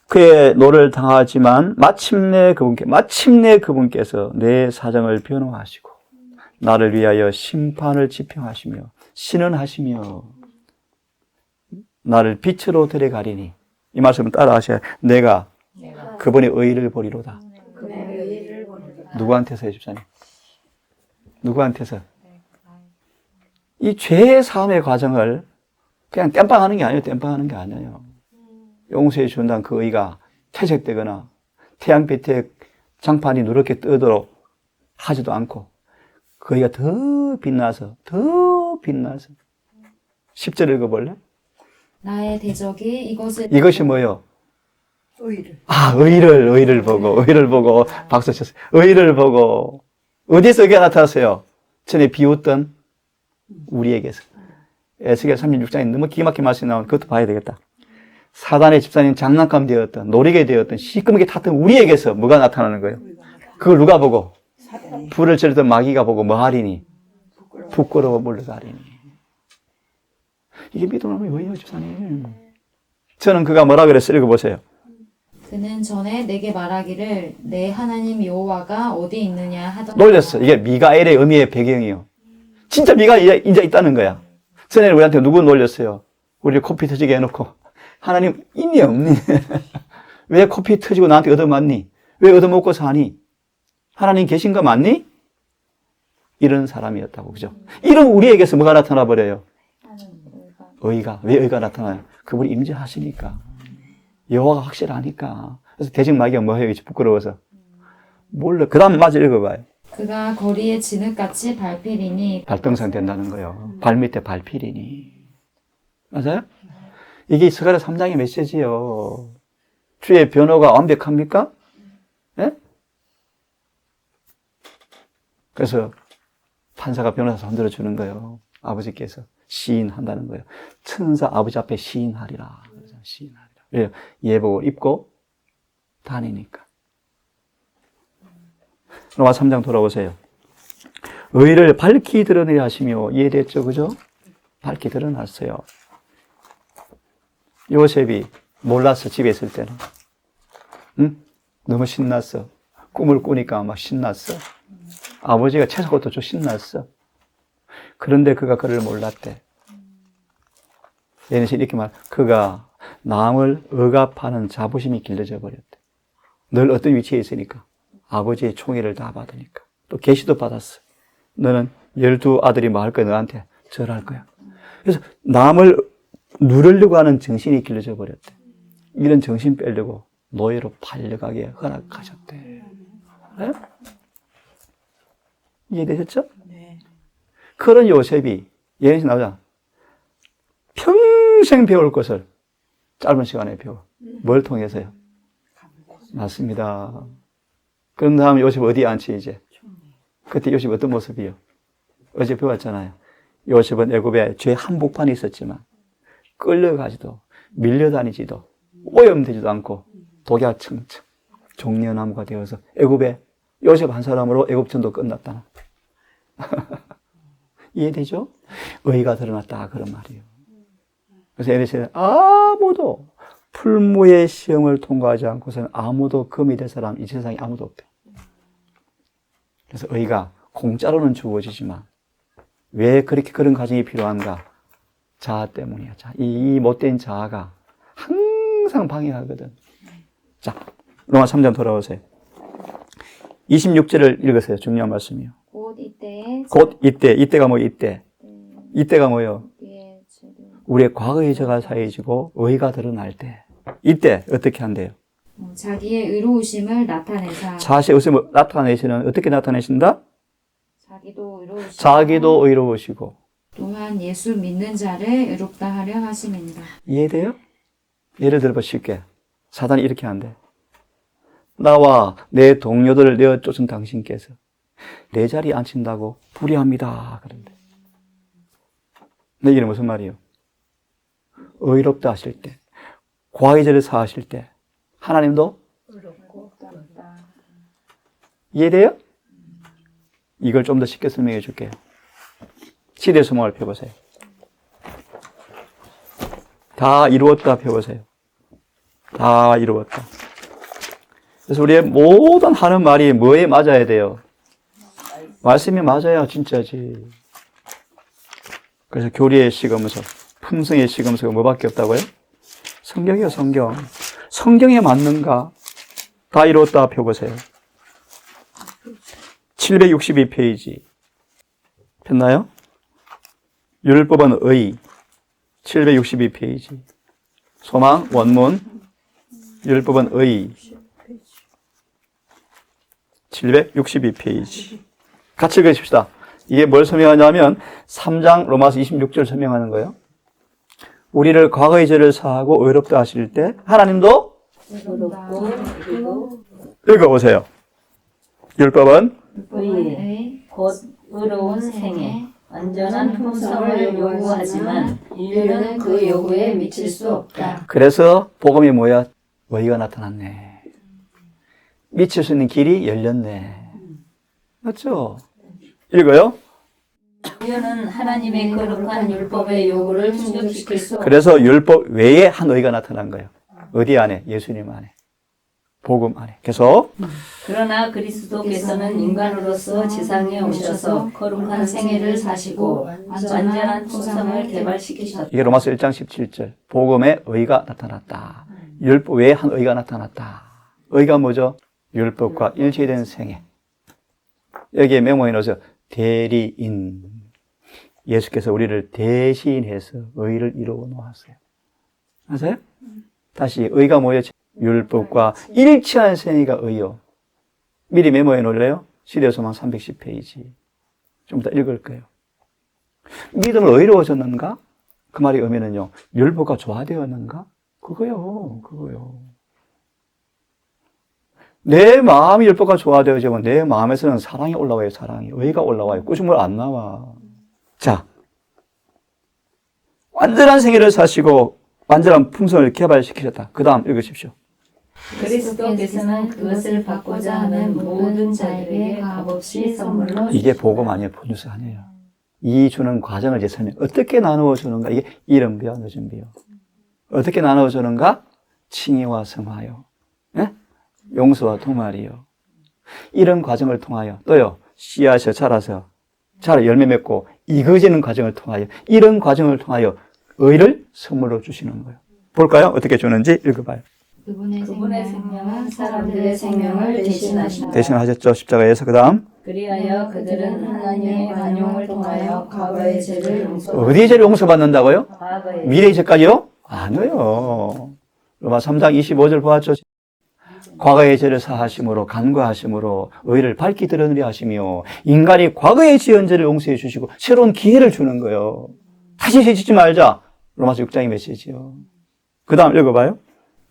그의 노를 당하지만 마침내 그분께서 내 사정을 변호하시고 나를 위하여 심판을 집행하시며 신원하시며 나를 빛으로 데려가리니 이 말씀을 따라 하셔야 내가 그분의 의를 보리로다. 누구한테서 해주잖아요? 누구한테서? 이 죄의 사함의 과정을 그냥 땜빵하는 게 아니에요. 땜빵하는 게 아니에요. 용서해 준다는 그 의가 퇴색되거나 태양빛에 장판이 누렇게 뜨도록 하지도 않고 그 의가 더 빛나서 10절 읽어볼래? 나의 대적이 이것이 뭐예요? 의를. 의를 보고 박수 쳤어요. 의를 보고 어디서 의가 나타났어요? 전에 비웃던 우리에게서. 에스겔 36장에 너무 기가 막힌 말씀이 나오는 그것도 봐야 되겠다. 사단의 집사님 장난감 되었던 노리게 되었던 시커멓게 탔던 우리에게서 뭐가 나타나는 거예요? 그걸 누가 보고? 불을 찌르던 마귀가 보고 뭐 하리니? 부끄러워 물러가리니. 이게 믿음의 의예요, 집사님. 저는 그가 뭐라 그랬어요? 읽어보세요. 그는 전에 내게 말하기를 내 하나님 여호와가 어디 있느냐 하더라. 놀렸어. 이게 미가엘의 의미의 배경이에요. 진짜 미가엘이 이제 있다는 거야. 전에 우리한테 누구 놀렸어요? 우리 코피 터지게 해놓고 하나님 있니 없니? 왜 코피 터지고 나한테 얻어맞니? 왜 얻어먹고 사니? 하나님 계신 거 맞니? 이런 사람이었다고, 그죠? 이런 우리에게서 뭐가 나타나 버려요? 의가. 왜 의가 나타나요? 그분이 임재하시니까. 여호와가 확실하니까. 그래서 대적 마귀가 뭐 해요? 부끄러워서. 몰라. 그 다음 맞아 읽어봐요. 그가 거리에 진흙같이 밟히리니 발등상 된다는 거예요. 발밑에 밟히리니. 맞아요? 이게 스가랴 3장의 메시지예요. 주의 변호가 완벽합니까? 예? 그래서 판사가 변호사 손들어 주는 거예요. 아버지께서 시인한다는 거예요. 천사 아버지 앞에 시인하리라. 시인하리라. 왜요? 예복을 입고 다니니까. 로마 3장 돌아오세요. 의를 밝히 드러내야 하시며, 이해됐죠? 그죠? 밝히 드러났어요. 요셉이 몰랐어, 집에 있을 때는. 응? 너무 신났어. 꿈을 꾸니까 막 신났어. 아버지가 채소 것도 좀 신났어. 그런데 그가 그를 몰랐대. 얘는 이렇게 그가 남을 억압하는 자부심이 길러져 버렸대. 늘 어떤 위치에 있으니까. 아버지의 총애를 다 받으니까. 또 계시도 받았어. 너는 12아들이 뭐 할 거야? 너한테 절할 거야. 그래서 남을 누르려고 하는 정신이 길러져 버렸대. 이런 정신 빼려고 노예로 팔려가게 허락하셨대. 네? 이해되셨죠? 네. 그런 요셉이 예언에서 나오잖아. 평생 배울 것을 짧은 시간에 배워. 뭘 통해서요? 맞습니다. 그런 다음에 요셉 어디에 앉지 이제? 그때 요셉 어떤 모습이요? 어제 배웠잖아요. 요셉은 애굽에 죄 한복판에 있었지만 끌려가지도 밀려다니지도 오염되지도 않고 독야청청 종려나무가 되어서 애굽에 요셉 한 사람으로 애굽전도 끝났다. 이해되죠? 의가 드러났다 그런 말이에요. 그래서 에베소서는 아무도 풀무의 시험을 통과하지 않고서는 아무도 금이 될 사람 이 세상에 아무도 없대. 그래서 의가 공짜로는 주어지지만 왜 그렇게 그런 과정이 필요한가? 자아 때문이야. 이 못된 자아가 항상 방해하거든. 자, 로마 3장 돌아오세요. 26절을 읽으세요. 중요한 말씀이요. 곧 이때에 곧 이때. 이때가 뭐 이때? 이때가 뭐요? 우리의 죄를 우리의 과거의 죄가 사해지고 의가 드러날 때. 이때 어떻게 한대요? 자기의 의로우심을 나타내사 자신의 의심을 나타내시는 어떻게 나타내신다? 자기도 의로우시고 의로우시고 또한 예수 믿는 자를 의롭다 하려 하심입니다. 이해돼요? 예를 들어 쉽게 사단이 이렇게 한대. 나와 내 동료들을 내어 쫓은 당신께서 내 자리에 앉힌다고 불의합니다. 그런데 근데 이게 무슨 말이에요? 의롭다 하실 때, 과의 죄를 사하실 때 하나님도 이해돼요? 이걸 좀 더 쉽게 설명해 줄게요. 시대 소망을 펴보세요. 다 이루었다 펴보세요. 다 이루었다. 그래서 우리의 모든 하는 말이 뭐에 맞아야 돼요? 말씀이 맞아야 진짜지. 그래서 교리의 시검서, 품성의 시검서가 뭐밖에 없다고요? 성경이요, 성경. 성경에 맞는가? 다 이루었다 펴보세요. 762페이지. 폈나요? 율법은 의. 762페이지. 소망, 원문. 율법은 의. 762페이지. 같이 읽으십시다. 이게 뭘 설명하냐면 3장 로마서 26절 설명하는 거예요. 우리를 과거의 죄를 사하고 의롭다 하실 때 하나님도 의롭고 그리고 읽어보세요. 율법은 의의 곧 의로운 생애 완전한 품성을 요구하지만 인류는 그 요구에 미칠 수 없다. 그래서 복음이 뭐야? 의가 나타났네. 미칠 수 있는 길이 열렸네. 맞죠? 읽어요. 인류는 하나님의 거룩한 율법의 요구를 충족시킬 수 없다. 그래서 율법 외에 한 의가 나타난 거예요. 어디 안에? 예수님 안에. 복음 안에. 계속. 그러나 그리스도께서는 인간으로서 지상에 오셔서 거룩한 생애를 사시고 완전한 품성을 개발시키셨다. 이게 로마서 1장 17절. 복음에 의가 나타났다. 율법 외에 한 의가 나타났다. 의가 뭐죠? 율법과 일치된 생애. 여기에 메모해 놓으세요. 대리인. 예수께서 우리를 대신해서 의를 이루어 놓았어요. 아세요? 다시 의가 뭐예요? 율법과 일치한 생애가 의요. 미리 메모해 놓을래요? 시대소망 310페이지. 좀 이따 읽을 거예요. 믿음을 의로워졌는가? 그 말의 의미는요. 율법과 조화되었는가? 그거요. 내 마음이 율법과 조화되어지면 내 마음에서는 사랑이 올라와요. 사랑이. 의가 올라와요. 꾸중물 안 나와. 자, 완전한 생애를 사시고 완전한 품성을 개발시키셨다. 그 다음 읽으십시오. 그리스도께서는 그것을 받고자 하는 모든 자에게 값없이 선물로 이게 복음 아니에요. 보너스 아니에요. 이 주는 과정을 이제 설명. 어떻게 나누어 주는가? 이게 이른 비요, 늦은 비요. 어떻게 나누어 주는가? 칭의와 성화요. 예? 용서와 도말이요. 이런 과정을 통하여 또요. 씨앗이 자라서 열매 맺고 익어지는 과정을 통하여 이런 과정을 통하여 의를 선물로 주시는 거예요. 볼까요? 어떻게 주는지 읽어봐요. 그분의 생명은 사람들의 생명을 대신하신다. 대신하셨죠. 십자가에서. 그 다음 그리하여 그들은 하나님의 관용을 통하여 과거의 죄를 용서. 어디에 죄를 용서받는다고요? 과거의 미래의 죄까지요? 아니요. 로마 3장 25절 보았죠. 과거의 죄를 사하심으로 간과하심으로 의를 밝히 드러내려 하시며 인간이 과거의 지은 죄를 용서해 주시고 새로운 기회를 주는 거예요. 다시 죄 짓지 말자. 로마서 6장의 메시지요. 그 다음 읽어봐요.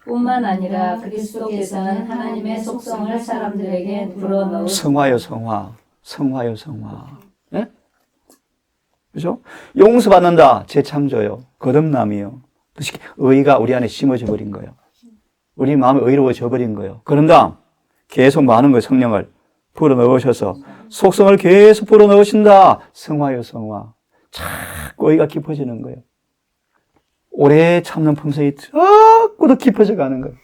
뿐만 아니라 그리스도께서는 하나님의 속성을 사람들에게 불어넣으 성화요 성화. 성화요 성화. 예? 그죠? 용서받는다. 재창조요. 거듭남이요. 의가 우리 안에 심어져 버린 거예요. 우리 마음이 의로워져 버린 거예요. 그런 다음 계속 많은 거예요. 성령을 불어넣으셔서 속성을 계속 불어넣으신다. 성화요 성화. 자꾸 의가 깊어지는 거예요. 오래 참는 품성이 자꾸 더 깊어져 가는 거예요.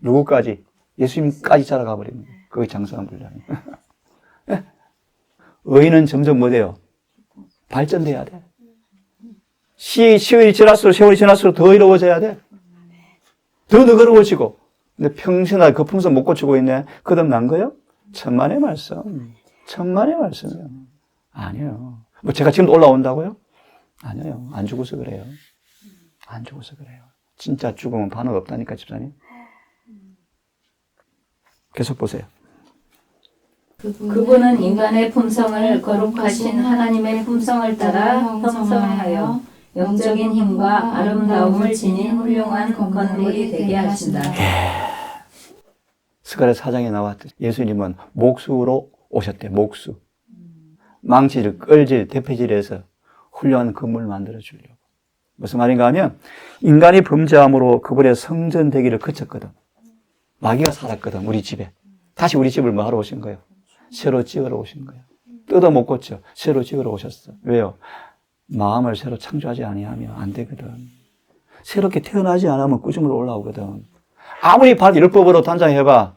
누구까지? 예수님까지 자라가 버리는 거예요. 그게 장성한 분량이에요. 의는 점점 뭐돼요? 발전돼야 돼. 세월이 지날수록 더 의로워져야 돼. 더 너그러워지고. 근데 평생날 그 품성 못 고치고 있네. 거듭난 거요? 천만의 말씀. 천만의 말씀이요. 아니에요. 뭐 제가 지금 올라온다고요? 아니에요. 안 죽어서 그래요. 안 죽어서 그래요. 진짜 죽으면 반응 없다니까, 집사님. 계속 보세요. 그분은 인간의 품성을 거룩하신 하나님의 품성을 따라 형성하여 영적인 힘과 아름다움을 지닌 훌륭한 건물이 되게 하신다. 스가랴 4장에 나왔듯이 예수님은 목수로 오셨대. 목수. 망치를 끌질 대패질해서 훌륭한 건물을 만들어 주려고. 무슨 말인가 하면 인간이 범죄함으로 그분의 성전 되기를 거쳤거든. 마귀가 살았거든. 우리 집에. 다시 우리 집을 뭐 하러 오신 거예요? 새로 찍으러 오신 거예요. 뜯어 못 고쳐. 새로 찍으러 오셨어. 왜요? 마음을 새로 창조하지 아니하면 안 되거든. 새롭게 태어나지 않으면 꾸중으로 올라오거든. 아무리 율법으로 단장해봐,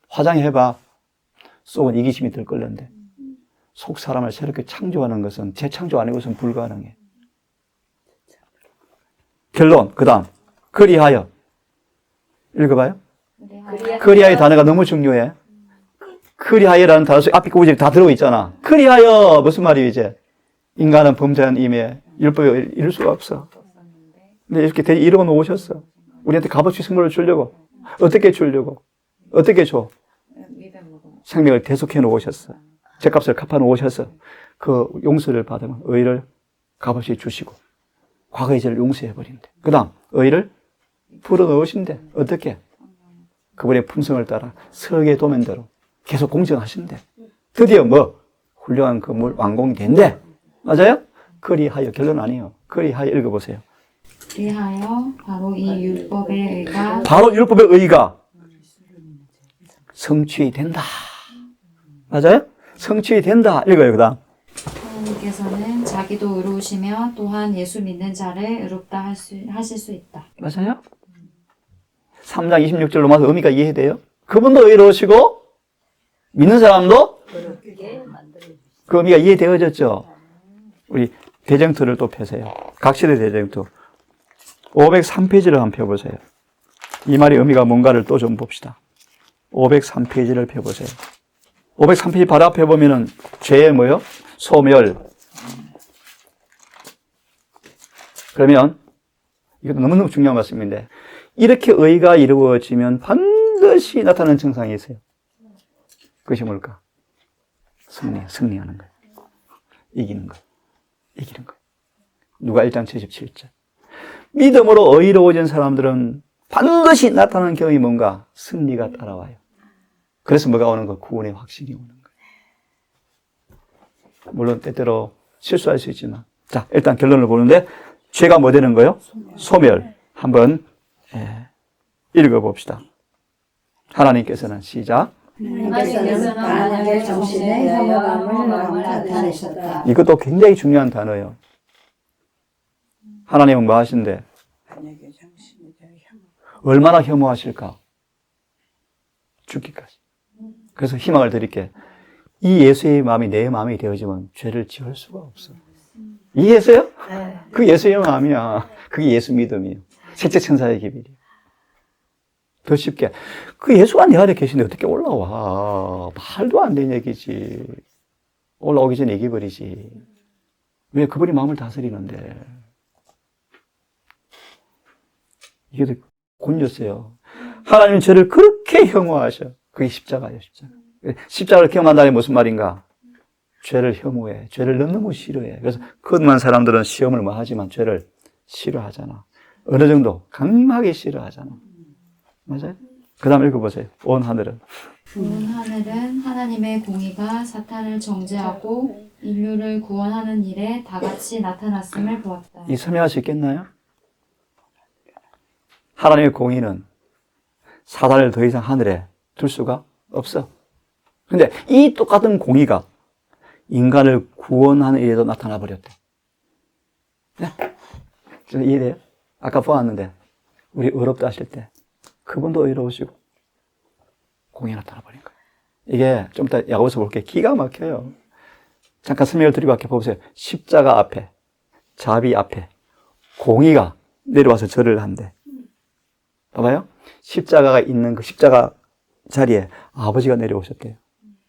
화장해봐, 속은 이기심이 들끓는데 속 사람을 새롭게 창조하는 것은 재창조 아니고서는 불가능해. 결론, 그 다음 그리하여 읽어봐요. 그리하여 단어가 너무 중요해. 그리하여라는 단어 속에 앞에 구절이 다 들어있잖아. 그리하여 무슨 말이에요 이제? 인간은 범죄한 임에 율법에 이룰 수가 없어. 근데 이렇게 이루어 놓으셨어. 우리한테 값없이 선물을 주려고. 어떻게 주려고? 어떻게 줘? 생명을 대속해 놓으셨어. 죄값을 갚아 놓으셔서 그 용서를 받으면 의를 값없이 주시고 과거의 죄를 용서해 버린대. 그 다음 의를 풀어 넣으신대. 어떻게? 그분의 품성을 따라 설계 도면대로 계속 공정하신대. 드디어 뭐? 훌륭한 건물 완공이 된대. 맞아요? 그리하여. 결론 아니에요. 그리하여 읽어보세요. 그리하여 바로 이 율법의 의가 바로 율법의 의가 성취 된다. 맞아요? 성취 된다. 읽어요. 그 다음. 하나님께서는 자기도 의로우시며 또한 예수 믿는 자를 의롭다 하실 수 있다. 맞아요? 3장 26절로 마서 의미가 이해돼요? 그분도 의로우시고 믿는 사람도 그 의미가 이해되어졌죠? 우리 대쟁투를 또 펴세요. 각시대 대쟁투 503페이지를 한번 펴보세요. 이 말의 의미가 뭔가를 또 좀 봅시다. 503페이지를 펴보세요. 503페이지 바로 앞에 보면은 죄의 뭐요? 소멸. 그러면 이것도 너무너무 중요한 말씀인데 이렇게 의가 이루어지면 반드시 나타나는 증상이 있어요. 그것이 뭘까? 승리하는 거예요. 이기는 거예요. 이기는 거예요. 누가 1장 77절. 믿음으로 의로워진 사람들은 반드시 나타나는 경험이 뭔가? 승리가 따라와요. 그래서 뭐가 오는 거? 구원의 확신이 오는 거예요. 물론 때때로 실수할 수 있지만 자 일단 결론을 보는데 죄가 뭐 되는 거예요? 소멸. 한번 읽어봅시다. 하나님께서는 시작. 하나님께서는 만약의 정신의 혐오감을 나타내셨다. 이것도 굉장히 중요한 단어예요. 하나님은 뭐 하신대? 얼마나 혐오하실까? 죽기까지. 그래서 희망을 드릴게. 이 예수의 마음이 내 마음이 되어지면 죄를 지을 수가 없어. 이해했어요? 그 예수의 마음이야. 그게 예수 믿음이에요. 셋째 천사의 기밀이에요. 더 쉽게. 그 예수가 내 안에 계신데 어떻게 올라와? 말도 안 되는 얘기지. 올라오기 전에 얘기해버리지. 왜 그분이 마음을 다스리는데. 이게 더 곤졌어요. 하나님은 저를 그렇게 혐오하셔. 그게 십자가예요, 십자가. 십자가를 경험한다는 게 무슨 말인가? 죄를 혐오해. 죄를 너무 싫어해. 그래서 그것만 사람들은 시험을 뭐 하지만 죄를 싫어하잖아. 어느 정도? 강하게 싫어하잖아. 맞아요? 그 다음 읽어보세요. 온 하늘은. 온 하늘은 하나님의 공의가 사탄을 정죄하고 인류를 구원하는 일에 다같이 나타났음을 보았다. 이 설명할 수 있겠나요? 하나님의 공의는 사단을 더 이상 하늘에 둘 수가 없어. 근데 이 똑같은 공의가 인간을 구원하는 일에도 나타나 버렸대. 네? 이해돼요? 아까 보았는데 우리 의롭다 하실 때 그분도 의로우시고 공의가 나타나 버린 거예요. 이게 좀 이따 야고보서 볼게요. 기가 막혀요. 잠깐 설명을 드리고 할게요. 보세요. 십자가 앞에, 자비 앞에 공의가 내려와서 절을 한대. 봐봐요. 십자가가 있는 그 십자가 자리에 아버지가 내려오셨대요.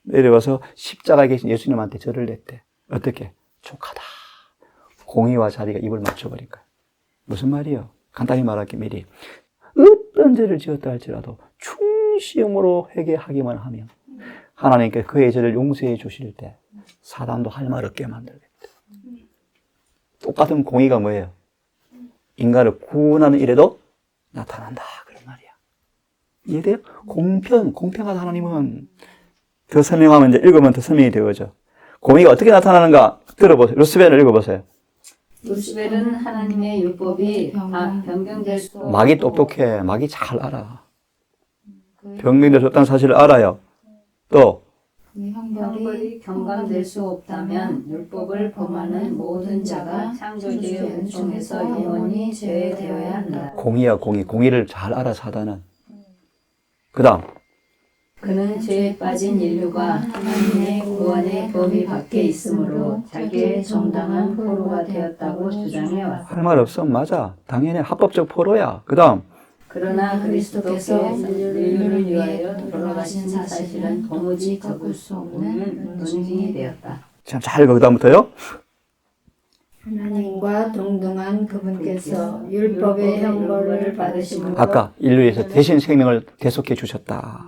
내려와서 십자가에 계신 예수님한테 절을 냈대. 어떻게? 족하다. 공의와 자비가 입을 맞춰버린 거예요. 무슨 말이에요? 간단히 말할게 미리. 어떤 죄를 지었다 할지라도 충심으로 회개하기만 하면 하나님께 그의 죄를 용서해 주실 때 사단도 할 말 없게 만들겠다. 똑같은 공의가 뭐예요? 인간을 구원하는 일에도 나타난다. 그런 말이야. 이해돼요? 공평하다 하나님은. 더 설명하면 이제 읽으면 더 설명이 되어져. 공의가 어떻게 나타나는가 들어보세요. 루스벨을 읽어보세요. 루스벨은 하나님의 율법이 변경될 수 없고 막이 똑똑해. 막이 잘 알아. 변경될 수 없다는 사실을 알아요. 또 그 형벌이 경감될 수 없다면 율법을 범하는 모든 자가 창조주의 은총에서 영원히 제외되어야 한다. 공의야 공의. 공의를 잘 알아 사단은. 그 다음 그는 죄에 빠진 인류가 하나님의 구원의 범위 밖에 있으므로 자기의 정당한 포로가 되었다고 주장해왔다. 할 말 없어. 맞아. 당연히 합법적 포로야. 그 다음 그러나 그리스도께서 인류를 위하여 돌아가신 사실은 도무지 걷을 수 없는 논증이 되었다. 참 잘 읽어. 그 다음부터요. 하나님과 동등한 그분께서 율법의 형벌을 받으심으로 아까 인류에서 대신 생명을 대속해 주셨다.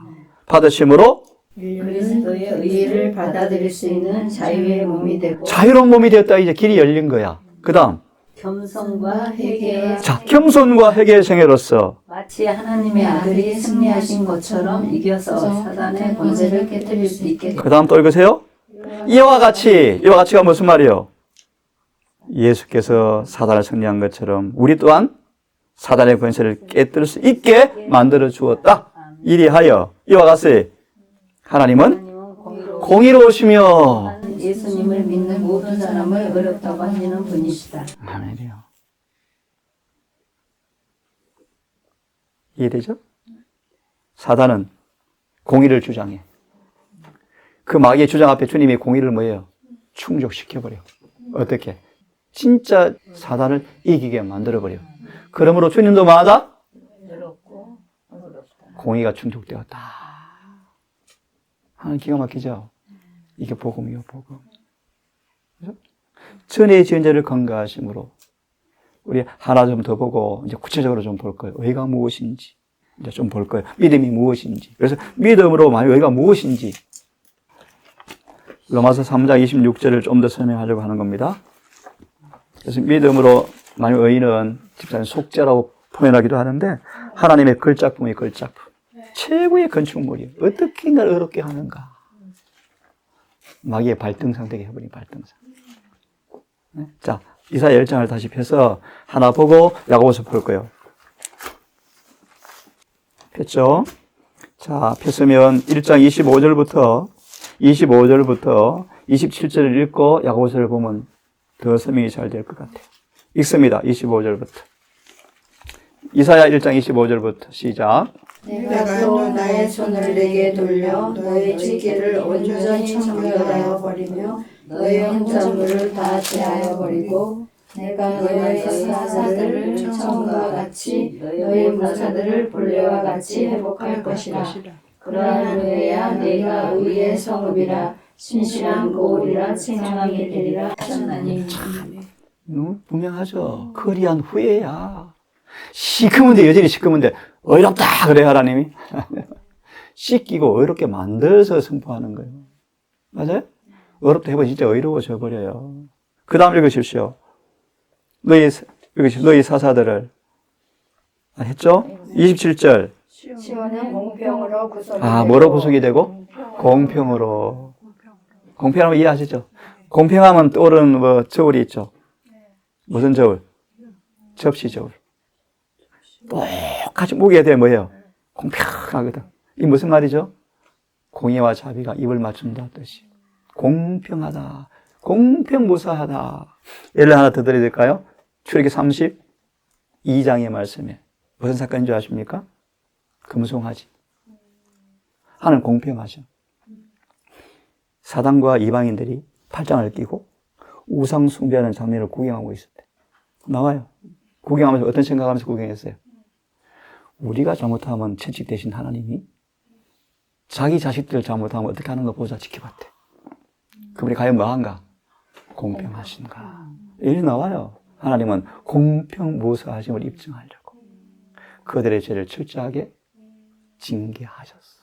받으심으로 그리스도의 의를 받아들일 수 있는 자유의 몸이 되고 자유로운 몸이 되었다. 이제 길이 열린 거야. 그 다음 겸손과 회개와 자, 겸손과 회개의 생애로서 마치 하나님의 아들이 승리하신 것처럼 이겨서 사단의 권세를 깨뜨릴 수 있게 그 다음 또 읽으세요. 이와 같이가 무슨 말이에요? 예수께서 사단을 승리한 것처럼 우리 또한 사단의 권세를 깨뜨릴 수 있게 만들어 주었다. 이리하여 이와 같이 하나님은 공의로우시며 예수님을 믿는 모든 사람을 어렵다고 하시는 분이시다. 아멘이요. 이해되죠? 사단은 공의를 주장해. 그 마귀의 주장 앞에 주님이 공의를 뭐예요? 충족시켜버려. 어떻게? 진짜 사단을 이기게 만들어버려. 그러므로 주님도 마다 공의가 충족되었다. 하나님 기가 막히죠? 이게 복음이요, 복음. 그죠? 전에 지은 죄를 건가하심으로 우리 하나 좀 더 보고 이제 구체적으로 좀 볼 거예요. 의가 무엇인지 이제 좀 볼 거예요. 믿음이 무엇인지. 그래서 믿음으로 만약 의가 무엇인지 로마서 3장 26절을 좀 더 설명하려고 하는 겁니다. 그래서 믿음으로 만약 의는 집사님 속죄라고 표현하기도 하는데 하나님의 걸작품이 걸작품. 최고의 건축물이에요. 어떻게 인간을 어렵게 하는가. 마귀의 발등상 되게 해버린 발등상. 네? 자, 이사야 1장을 다시 펴서 하나 보고 야고보서 볼 거예요. 폈죠? 자, 폈으면 1장 25절부터 27절을 읽고 야고보서를 보면 더 설명이 잘 될 것 같아요. 읽습니다. 25절부터. 이사야 1장 25절부터 시작. 내가 또 나의 손을 내게 돌려 너의 찌개를 온전히 청결하여 버리며 너의 혼자물을 다 제하여 버리고 내가 너의 사사들을 처음과 같이 너의 무사들을 본래와 같이 회복할 것이라. 그러한 후에야 내가 의의 성읍이라 신실한 고울이라 칭함이 되리라 하셨나니. 너무 분명하죠. 그리한 후에야. 시커먼데, 여전히 시커먼데, 어이롭다! 그래요, 하나님이. 씻기고 어이롭게 만들어서 선포하는 거예요. 맞아요? 어이롭다 해보면 진짜 어이로워져 버려요. 그 다음 읽으십시오. 너희 사사들을. 했죠? 27절. 시온은 공평으로 구속이 뭐로 구속이 되고? 공평으로. 공평하면 이해하시죠? 공평하면 떠오르는 저울이 있죠? 무슨 저울? 접시 저울. 똑같이 무게에 대해 뭐예요? 공평하거든. 이게 무슨 말이죠? 공의와 자비가 입을 맞춘다 뜻이. 공평하다. 공평무사하다. 예를 하나 더 드릴까요? 출애기 32장의 말씀에 무슨 사건인 줄 아십니까? 금송아지. 하나님 공평하죠. 사단과 이방인들이 팔짱을 끼고 우상 숭배하는 장면을 구경하고 있을 때 나와요. 구경하면서 어떤 생각하면서 구경했어요? 우리가 잘못하면 채찍 대신 하나님이 자기 자식들 잘못하면 어떻게 하는 거 보자 지켜봤대. 그분이 과연 뭐한가? 공평하신가? 이리 나와요. 하나님은 공평무사하심을 입증하려고 그들의 죄를 철저하게 징계하셨어.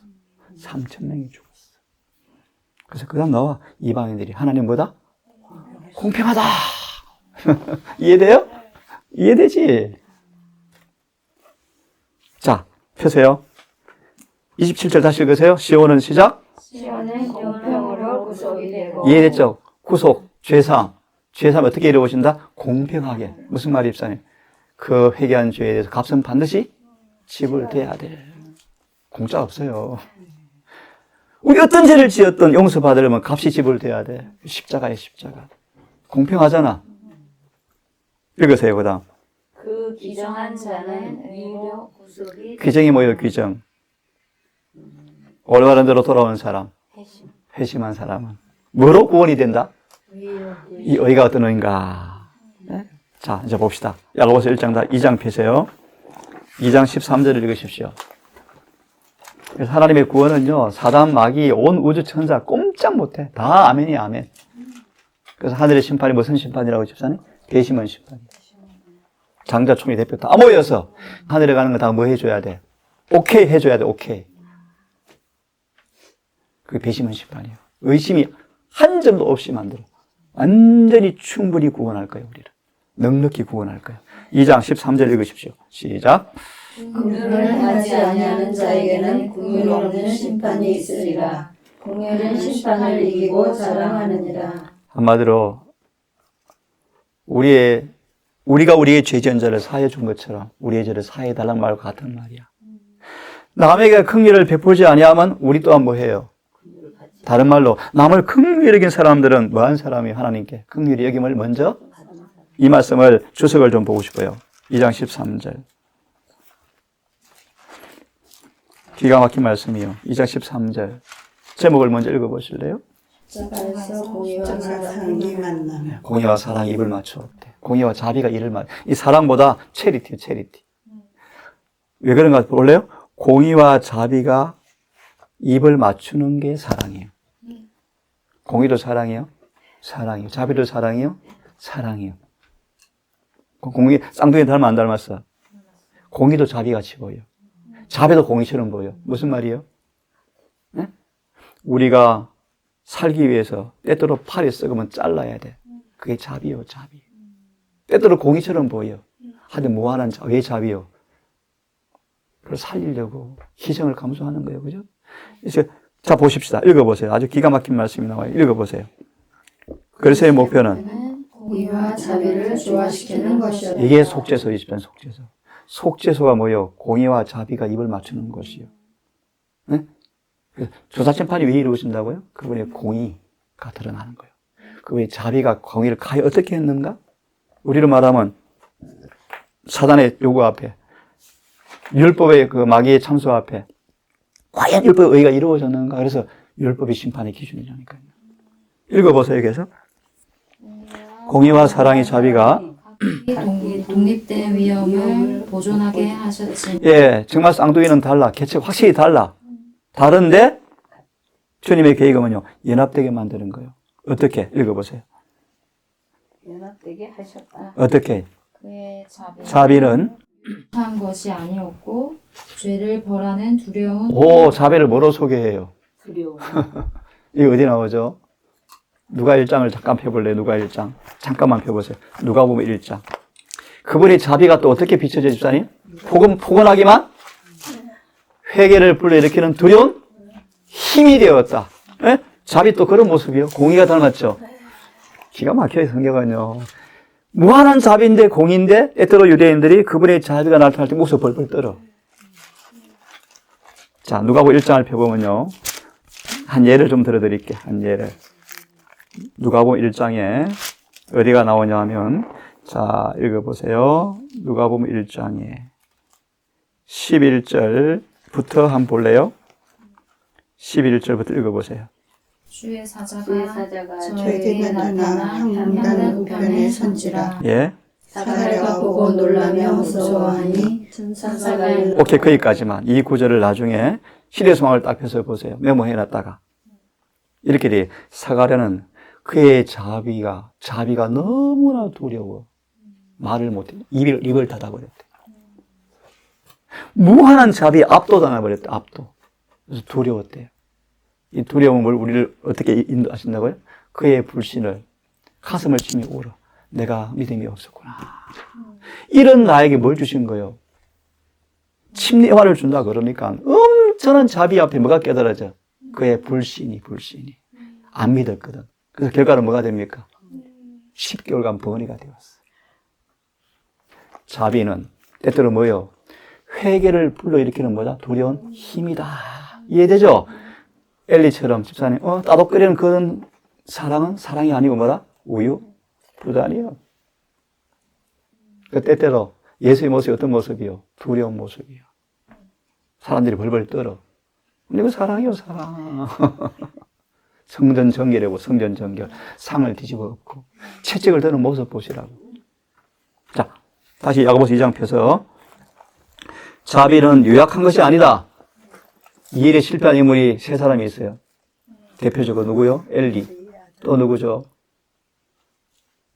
3,000명이 죽었어. 그래서 그 다음 나와 이방인들이 하나님 뭐다? 공평하다. 이해돼요? 이해되지? 자, 펴세요. 27절 다시 읽으세요. 시온은 시작. 시온은 공평으로 구속이 되고. 이해됐죠? 구속, 죄상 어떻게 이루어진다? 공평하게. 무슨 말이 입사님? 그 회개한 죄에 대해서 값은 반드시 지불돼야 돼. 공짜 없어요. 우리 어떤 죄를 지었던 용서받으려면 값이 지불돼야 돼. 십자가에 십자가. 공평하잖아. 읽으세요, 그 다음. 그 기정한 자는 의로 구속이 규정이 뭐예요, 규정? 올바른 대로 돌아오는 사람. 회심한 사람은. 뭐로 구원이 된다? 이 의가 어떤 의인가? 네? 자, 이제 봅시다. 야고보서 2장 펴세요. 2장 13절을 읽으십시오. 그래서 하나님의 구원은요, 사단, 마귀, 온 우주 천사 꼼짝 못해. 다 아멘이 아멘. 그래서 하늘의 심판이 무슨 심판이라고 집사님? 배심원 심판. 장자, 총리, 대표 다 모여서 하늘에 가는 거 다 뭐 해줘야 돼? 오케이 해줘야 돼, 오케이. 그게 배심원 심판이에요. 의심이 한 점도 없이 만들어. 완전히 충분히 구원할 거예요, 우리를. 넉넉히 구원할 거예요. 2장 13절 읽으십시오. 시작. 긍휼을 하지 아니하는 자에게는 긍휼 없는 심판이 있으리라. 긍휼은 심판을 이기고 자랑하느니라. 한마디로 우리가 우리의 죄 지은 자를 사해 준 것처럼 우리의 죄를 사해 달라는 말과 같은 말이야. 남에게 긍휼을 베풀지 아니하면 우리 또한 뭐 해요? 다른 말로 남을 긍휼히 여긴 사람들은 뭐한 사람이 하나님께 긍휼히 여김을 먼저 이 말씀을 주석을 좀 보고 싶어요. 2장 13절. 기가 막힌 말씀이요. 2장 13절. 제목을 먼저 읽어보실래요? 십자가에서 공의와 사랑이 만나며 공의와 사랑이 입을 맞추었대. 공의와 자비가 이를 맞. 이 사랑보다 체리티요, 체리티. 왜 그런가 볼래요? 공의와 자비가 입을 맞추는 게 사랑이에요. 공의도 사랑이에요? 사랑이에요. 자비도 사랑이에요? 사랑이에요. 공의, 쌍둥이 닮아 안 닮았어? 공의도 자비같이 보여. 자비도 공의처럼 보여. 무슨 말이에요? 네? 우리가 살기 위해서 때때로 팔이 썩으면 잘라야 돼. 그게 자비요, 자비. 때때로 공의처럼 보여. 하여튼 무한한 자비. 왜 자비요? 그걸 살리려고 희생을 감수하는 거예요. 그죠? 그래서 자, 보십시다. 읽어보세요. 아주 기가 막힌 말씀이 나와요. 읽어보세요. 그래서의 목표는 공의와 자비를 조화시키는 것이었다. 이게 속죄소이죠, 속죄소. 속죄소가 뭐예요? 공의와 자비가 입을 맞추는 것이요. 네? 조사심판이 왜 이루어진다고요? 그분의 공의가 드러나는 거예요. 그분의 자비가 공의를 과연 어떻게 했는가? 우리로 말하면 사단의 요구 앞에, 율법의 그 마귀의 참소 앞에 과연 율법의 의가 이루어졌는가? 그래서 율법이 심판의 기준이라니까요. 읽어보세요. 그래서 공의와 사랑의 자비가 독립된 위엄을 보존하게 하셨지. 예, 정말 쌍둥이는 달라. 개체가 확실히 달라. 다른데 주님의 계획은요, 연합되게 만드는 거예요. 어떻게? 읽어보세요. 연합되게 하셨다. 어떻게? 그의 자비는 한 것이 아니었고 죄를 벌하는 두려운 자비를 뭐로 소개해요? 두려움. 이거 어디 나오죠? 누가 1장을 잠깐 펴볼래요? 누가 1장. 잠깐만 펴보세요. 누가 보면 1장. 그분의 자비가 또 어떻게 비춰져 집사님? 포근하기만 회개를 불러일으키는 두려운 힘이 되었다. 예? 자비 또 그런 모습이요. 공의가 닮았죠. 기가 막혀요, 성경은요. 무한한 자비인데 공의인데 때때로 유대인들이 그분의 자비가 나타날 때 목소리 벌벌 떨어. 자, 누가복음 1장을 펴보면요. 한 예를 좀 들어드릴게요. 한 예를. 누가복음 1장에 어디가 나오냐 하면, 자, 읽어보세요. 누가복음 1장에 11절부터 한번 볼래요? 11절부터 읽어보세요. 주의 사자가 저에게 저에게 나타나 향단 우편에 선지라. 예. 사가랴가 보고 놀라며 무서워하니 천사가 오케이, 거기까지만. 이 구절을 나중에 시대소망을 딱 펴서 보세요. 메모해놨다가. 이렇게 돼. 사가랴는 그의 자비가 너무나 두려워. 말을 못해. 입을 닫아버렸대. 무한한 자비에 압도당해버렸대, 압도. 그래서 두려웠대요. 이 두려움을 우리를 어떻게 인도하신다고요? 그의 불신을, 가슴을 치며 울어. 내가 믿음이 없었구나. 이런 나에게 뭘 주신 거예요? 침례화를 준다 그러니까 엄청난 자비 앞에 뭐가 깨달아져? 그의 불신이. 안 믿었거든. 그래서 결과는 뭐가 됩니까? 10개월간 벙어리가 되었어. 자비는 때때로 뭐예요? 회개를 불러일으키는 뭐다? 두려운 힘이다. 이해되죠? 엘리처럼 집사님, 따독거리는 그런 사랑은 사랑이 아니고 뭐다? 우유? 부단이요. 그 때때로 예수의 모습이 어떤 모습이요? 두려운 모습이요. 사람들이 벌벌 떨어. 근데 그 사랑이요, 사랑. 성전 정결이고 성전 정결. 상을 뒤집어 엎고 채찍을 드는 모습 보시라고. 자, 다시 야고보서 2장 펴서 자비는 유약한 것이 아니다. 이 일에 실패한 인물이 세 사람이 있어요. 대표적으로 누구요? 엘리. 또 누구죠?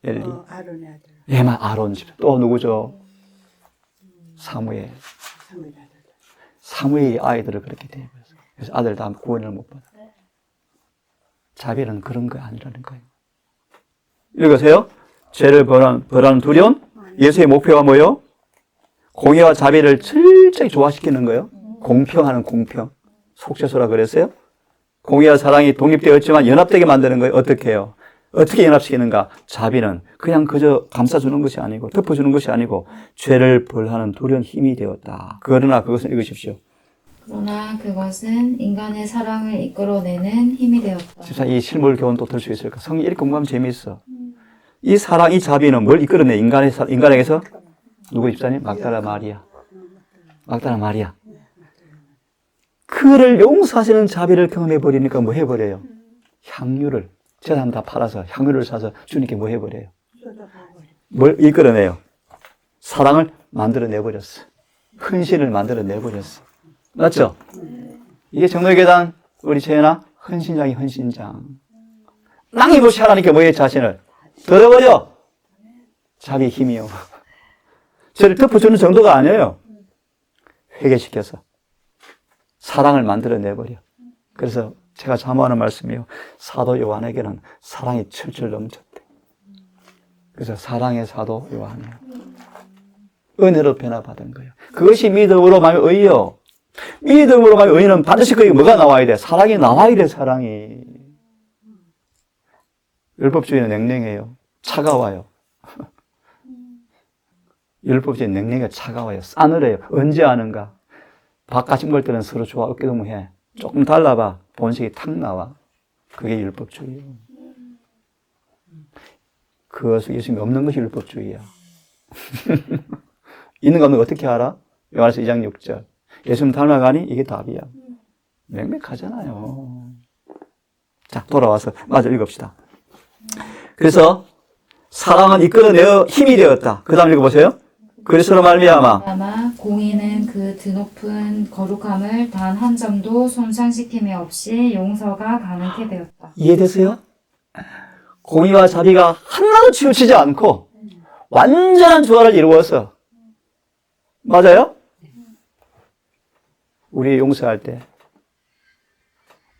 엘리. 아론의 아들. 예만 아론 집. 또 누구죠? 사무엘. 사무엘이 아이들을 그렇게 대해버렸어요. 그래서 아들 다 구원을 못 받아. 자비는 그런 거 아니라는 거예요. 읽으세요. 죄를 벌하는 두려움. 예수의 목표가 뭐예요? 공의와 자비를 철저히 조화시키는 거예요. 공평하는 공평. 속죄소라 그랬어요. 공의와 사랑이 독립되었지만 연합되게 만드는 거예요. 어떻게 해요? 어떻게 연합시키는가? 자비는 그냥 그저 감싸주는 것이 아니고 덮어주는 것이 아니고 죄를 벌하는 두려운 힘이 되었다. 그러나 그것은 읽으십시오. 그러나 그것은 인간의 사랑을 이끌어내는 힘이 되었다. 진짜 이 실물 교훈 또 들 수 있을까? 성경 이렇게 공부하면 재미있어. 이 사랑, 이 자비는 뭘 이끌어내? 인간에게서 누구 집사님? magdala 마리아. magdala 마리아. 그를 용서하시는 자비를 경험해 버리니까 뭐 해버려요? 향유를 재산 다 팔아서 향유를 사서 주님께 뭐 해버려요? 뭘 이끌어내요? 사랑을 만들어내버렸어. 헌신을 만들어내버렸어. 맞죠? 이게 정로교단 우리 채연아 헌신장이 헌신장. 낭이 보시 하나님께 뭐해 자신을 들어버려. 자기 힘이요. 저를 덮어주는 정도가 아니에요. 회개시켜서 사랑을 만들어내버려. 그래서 제가 자모하는 말씀이요. 사도 요한에게는 사랑이 철철 넘쳤대. 그래서 사랑의 사도 요한이요. 은혜로 변화받은 거예요. 그것이 믿음으로 말하면 의요. 믿음으로 말하면 의는 반드시 거기 뭐가 나와야 돼? 사랑이 나와야 돼, 사랑이. 율법주의는 냉랭해요. 차가워요. 율법주의 냉랭해 차가워요. 싸늘해요. 언제 아는가? 바깥 먹을 때는 서로 좋아 어깨동무해. 조금 달라봐. 본색이 탁 나와. 그게 율법주의예요. 그것은 예수님이 없는 것이 율법주의야. 있는 거 없는 거 어떻게 알아? 요한에서 2장 6절. 예수님 닮아가니 이게 답이야. 명백하잖아요. 자, 돌아와서 마저 읽읍시다. 그래서 사랑은 이끌어내어 힘이 되었다. 그 다음 읽어보세요. 그리스도로 말미암아 아마 공의는 그 드높은 거룩함을 단 한 점도 손상시킴이 없이 용서가 가능케 되었다. 이해되세요? 공의와 자비가 하나도 치우치지 않고 완전한 조화를 이루어서 맞아요? 우리 용서할 때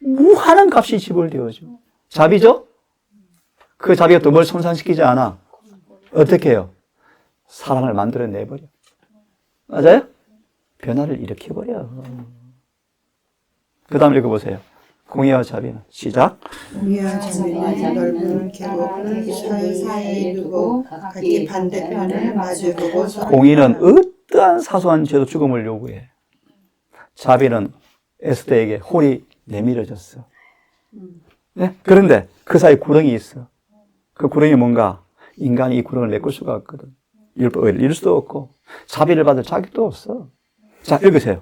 무한한 값이 지불되어져. 자비죠? 그 자비가 또 뭘 손상시키지 않아. 어떻게 해요? 사랑을 만들어내버려. 맞아요? 변화를 일으켜버려. 그 다음 읽어보세요. 공의와 자비는 시작. 공의와 자비는 넓은 계곡을 사이사이에 두고 각기 반대편을 마주보고 공의는 어떠한 사소한 죄도 죽음을 요구해. 자비는 에스더에게 홀이 내밀어졌어. 네? 그런데 그 사이에 구렁이 있어. 그 구렁이 뭔가? 인간이 이 구렁을 메꿀 수가 없거든. 율법을 이룰 수도 없고 자비를 받을 자격도 없어. 자, 읽으세요.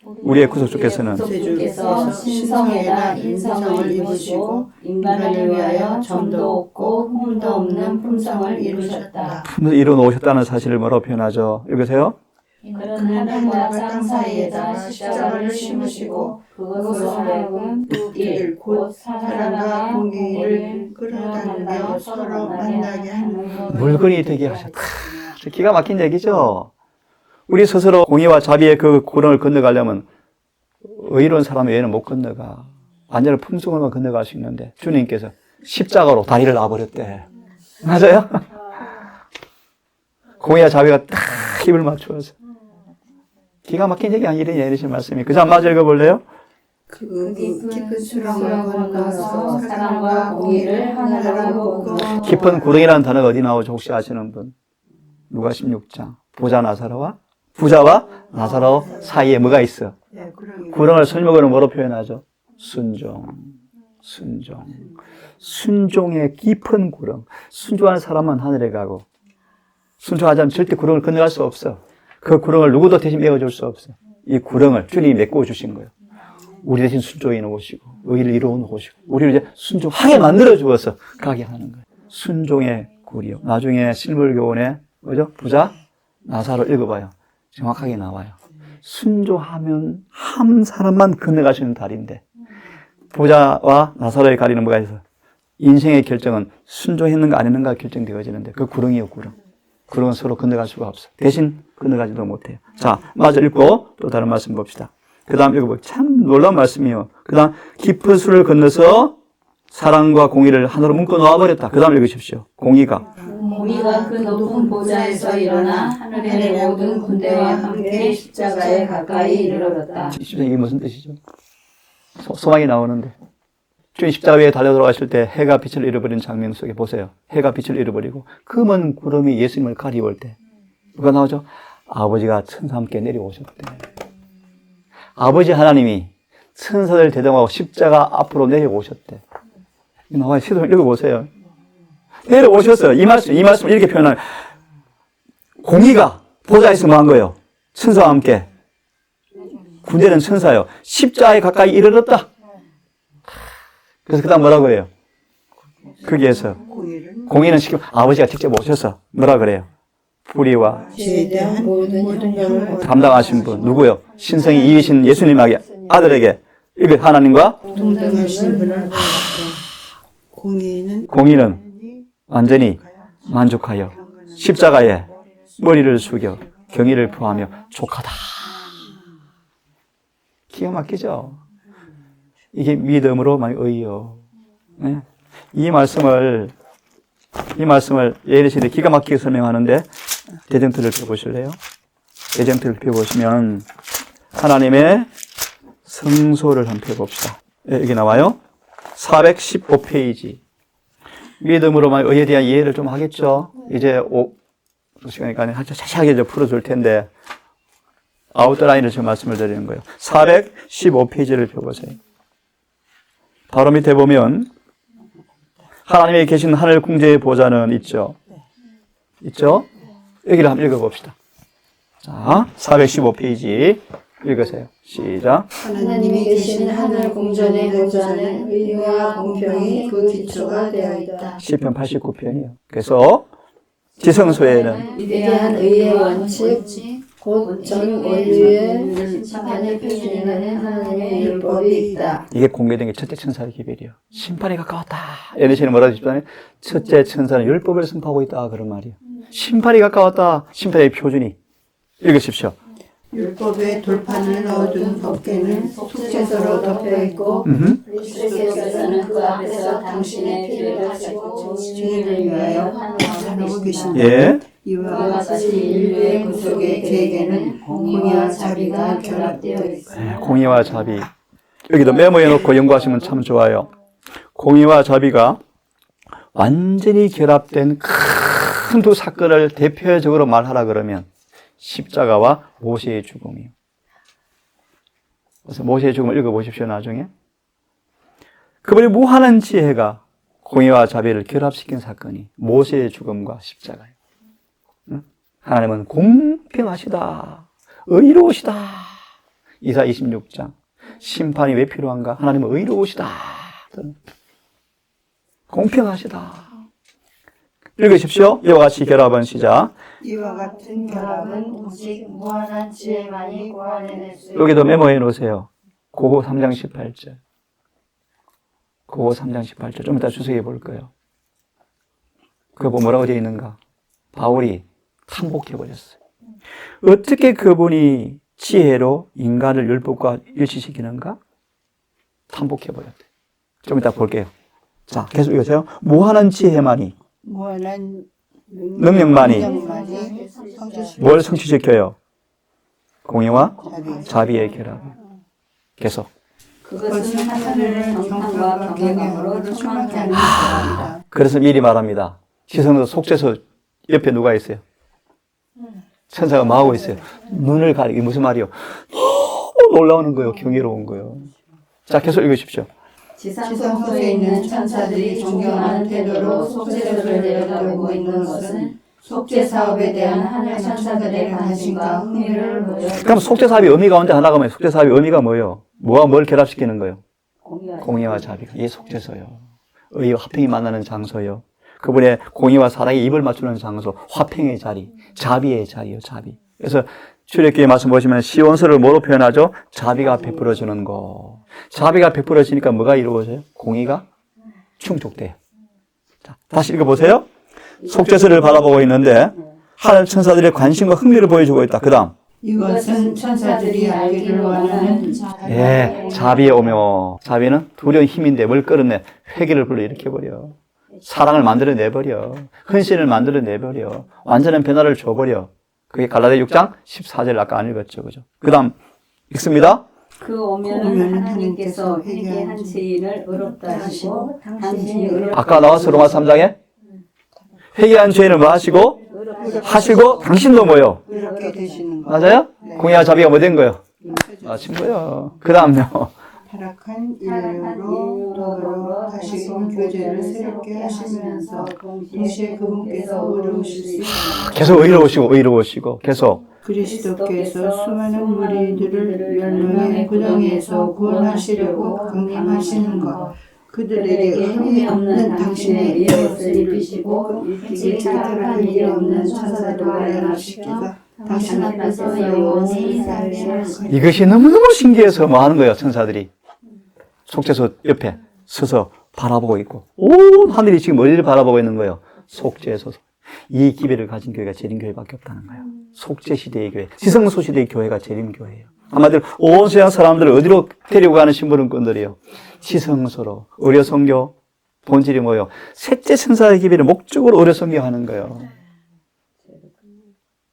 우리의 구속주께서는 주께서 신성에다 인성을 입으시고 인간을 위하여 점도 없고 흠도 없는 품성을 이루셨다. 이루 놓으셨다는 사실을 뭐라고 표현하죠? 읽으세요. 그는 하늘과 땅 사이에다 십자가를 심으시고 그것으로 하여금 두 길 곧 사랑과 공의를 끌어당겨 서로 만나게 하는 물건이 되게 하셨다. 기가 막힌 얘기죠. 우리 스스로 공의와 자비의 그 구렁을 건너가려면 의로운 사람 외에는 못 건너가. 완전히 품성으로만 건너갈 수 있는데 주님께서 십자가로 다리를 놔버렸대. 맞아요? 공의와 자비가 딱 힘을 맞추어서 기가 막힌 얘기 아니래 예리신 말씀이. 그 다음 마저 읽어볼래요? 그 깊은 수렁을 건너서 사랑과 공의를 하나로 묶어 깊은 구렁이라는 단어가 어디 나오죠? 혹시 아시는 분? 누가 16장. 부자와 나사로 사이에 뭐가 있어? 구렁을 설명으로 뭐로 표현하죠? 순종의 깊은 구렁. 순종하는 사람은 하늘에 가고 순종하지 않으면 절대 구렁을 건너갈 수 없어. 그 구렁을 누구도 대신 메워줄 수 없어. 이 구렁을 주님이 메꿔 주신 거예요. 우리 대신 순종해 놓으시고 의를 이루어 놓으시고 우리를 이제 순종하게 만들어 주어서 가게 하는 거예요. 순종의 구리요. 나중에 실물교훈에 뭐죠? 부자 나사로 읽어봐요. 정확하게 나와요. 순종하면 한 사람만 건너가시는 다리인데 부자와 나사로의 가리는 뭐가 있어? 인생의 결정은 순종했는가 안 했는가 결정되어지는데 그 구렁이요 구렁. 구렁은 서로 건너갈 수가 없어. 대신 건너가지도 못해요. 자, 마저 읽고 또 다른 말씀 봅시다. 그 다음 읽어보세요. 참 놀라운 말씀이에요. 그 다음 깊은 수를 건너서 사랑과 공의를 하나로 묶어 놓아버렸다. 그 다음 읽으십시오. 공의가 그 높은 보좌에서 일어나 하늘의 모든 군대와 함께 십자가에 가까이 이르렀다. 이게 무슨 뜻이죠? 소망이 나오는데 주님 십자가 위에 달려 돌아가실 때 해가 빛을 잃어버린 장면 속에 보세요. 해가 빛을 잃어버리고 검은 구름이 예수님을 가리울 때 뭐가 나오죠? 아버지가 천사와 함께 내려오셨대. 아버지 하나님이 천사들 대동하고 십자가 앞으로 내려오셨대. 나와요. 시도 읽어보세요. 내려오셨어요. 이 말씀 이렇게 표현하는 공의가 보좌에서 뭐 한 거예요? 천사와 함께. 군대는 천사요. 십자가에 가까이 이르렀다. 그래서 그 다음 뭐라고 해요? 거기에서 공의는 시켜 아버지가 직접 오셔서 뭐라 그래요? 불의와 죄에 대한 모든 영을 담당하신 분 누구요? 신성이 이이신 예수님에게 아들에게 이게 하나님과 동등하신 분을 공의는 완전히 만족하여 십자가에 머리를 숙여 경의를 표하며 족하다. 기가 막히죠? 이게 믿음으로 많이 의요. 네? 이 말씀을 예리시대 기가 막히게 설명하는데 대정틀을 펴보실래요? 대정틀을 펴보시면 하나님의 성소를 한번 펴봅시다. 여기 나와요. 415페이지. 믿음으로 많이 의에 대한 이해를 좀 하겠죠? 이제 시간이니까 자세하게 풀어줄 텐데 아웃라인을 지금 말씀을 드리는 거예요. 415페이지를 펴보세요. 바로 밑에 보면 하나님이 계신 하늘 궁제의 보좌는 있죠. 있죠? 여기를 한번 읽어봅시다. 자, 415페이지 읽으세요. 시작. 하나님이 계신 하늘 궁전의 보좌는 의와 공평이 그 기초가 되어 있다. 시편 89편이요. 그래서 지성소에는 위대한 의의 원칙, 곧 전 원리의 심판의 표준이라는 하나님의 율법이 있다. 이게 공개된 게 첫째 천사의 기별이요. 심판이 가까웠다. 에네시는 뭐라고 하셨잖아요. 첫째 천사는 율법을 선포하고 있다. 그런 말이에요. 심판이 가까웠다. 심판의 표준이. 읽으십시오. 율법의 돌판을 넣어둔 법궤는 속죄소로 덮여있고 그리스도께서는 그 앞에서 당신의 피를 가지고 증인을 위하여 환호하고 계신다. 예. 이와 같이 인류의 구속의 계획에는 공의와 자비가 결합되어 있습니다. 네, 공의와 자비. 여기도 메모해 놓고 연구하시면 참 좋아요. 공의와 자비가 완전히 결합된 큰 두 사건을 대표적으로 말하라 그러면 십자가와 모세의 죽음이에요. 그래서 모세의 죽음을 읽어보십시오, 나중에. 그분의 무한한 지혜가 공의와 자비를 결합시킨 사건이 모세의 죽음과 십자가예요. 응? 하나님은 공평하시다. 의로우시다. 이사 26장. 심판이 왜 필요한가? 하나님은 의로우시다. 공평하시다. 읽으십시오. 이와 같이 결합은 시작. 이와 같은 결합은 오직 무한한 지혜만이 구원해낼 수 있다. 여기도 메모해 놓으세요. 고호 3장 18절. 고호 3장 18절. 좀 이따 주석해 볼 거예요. 그거 뭐라고 되어 있는가? 바울이 탐복해 버렸어요. 어떻게 그분이 지혜로 인간을 율법과 일치시키는가? 탐복해 버렸대요. 좀 이따 볼게요. 자, 계속 읽으세요. 무한한 지혜만이, 무한한 능력만이 뭘 성취시켜요? 공의와 자비의 결합. 계속. 그것은 하늘을 정탐과 경외감으로 충만케 하는 것이다. 그래서 미리 말합니다. 지성소 속죄소 옆에 누가 있어요? 천사가 뭐 하고 있어요? 눈을 가리고. 무슨 말이요? 너무 놀라우는 거예요. 경이로운 거예요. 자, 계속 읽으십시오. 지성소에 있는 천사들이 존경하는 태도로 속죄소를 내려다보고 있는 것은 속죄 사업에 대한 하늘 천사들의 관심과 흥미를 보여. 그럼 속죄 사업의 의미 가운데 하나가 뭐예요? 속죄 사업의 의미가 뭐예요? 뭐와 뭘 결합시키는 거예요? 공의와 자비가. 이게 속죄소요. 의와 화평이 만나는 장소요. 그분의 공의와 사랑의 입을 맞추는 장소, 화평의 자리, 자비의 자리요, 자비. 그래서 출애굽기의 말씀 보시면 시온서를 뭐로 표현하죠? 자비가 베풀어지는 거. 자비가 베풀어지니까 뭐가 이루어져요? 공의가 충족돼요. 자, 다시 읽어보세요. 속죄서를 바라보고 있는데 하늘 천사들의 관심과 흥미를 보여주고 있다. 그 다음. 이것은 천사들이 알기를 원하는 자비의 오며. 자비는 두려운 힘인데 뭘 끌어내? 회개를 불러일으켜버려. 사랑을 만들어내버려. 헌신을 만들어내버려. 완전한 변화를 줘버려. 그게 갈라디아 6장 14절 아까 안 읽었죠. 그죠? 그 다음 읽습니다. 그 오면은 하나님께서 회개한 죄인을 의롭다 하시고 당신이 의롭다 아까 나와서 로마 3장에 회개한 죄인을 뭐 하시고 당신도 뭐요? 이렇게 되시는 것. 맞아요? 공의와 자비가 뭐 된 거예요? 맞힌 거예요. 그 다음요. 타락한 인류로 더불어 다시금 교제를 새롭게 하시면서 동시에 그분께서 의로우실 수 있습니다. 계속 의로우시고 계속 그리스도께서 수많은 무리들을 멸망의 구덩이에서 구원하시려고 강림하시는 것, 그들에게 흠이 없는 당신의 이것을 입히시고 일찍 타락한 일이 없는 천사들과 연합시키사 당신 앞에서 영원히 살게 하시고. 이것이 너무너무 신기해서 뭐 하는 거예요, 천사들이. 속죄소 옆에 서서 바라보고 있고, 온 하늘이 지금 어디를 바라보고 있는 거예요? 속죄소. 이 기별을 가진 교회가 재림교회밖에 없다는 거예요. 속죄시대의 교회, 지성소 시대의 교회가 재림교회예요. 한마디로 온 세상 사람들을 어디로 데리고 가는 심부름꾼들이요? 지성소로. 의료선교 본질이 뭐예요? 셋째 천사의 기별을 목적으로 의료선교하는 거예요.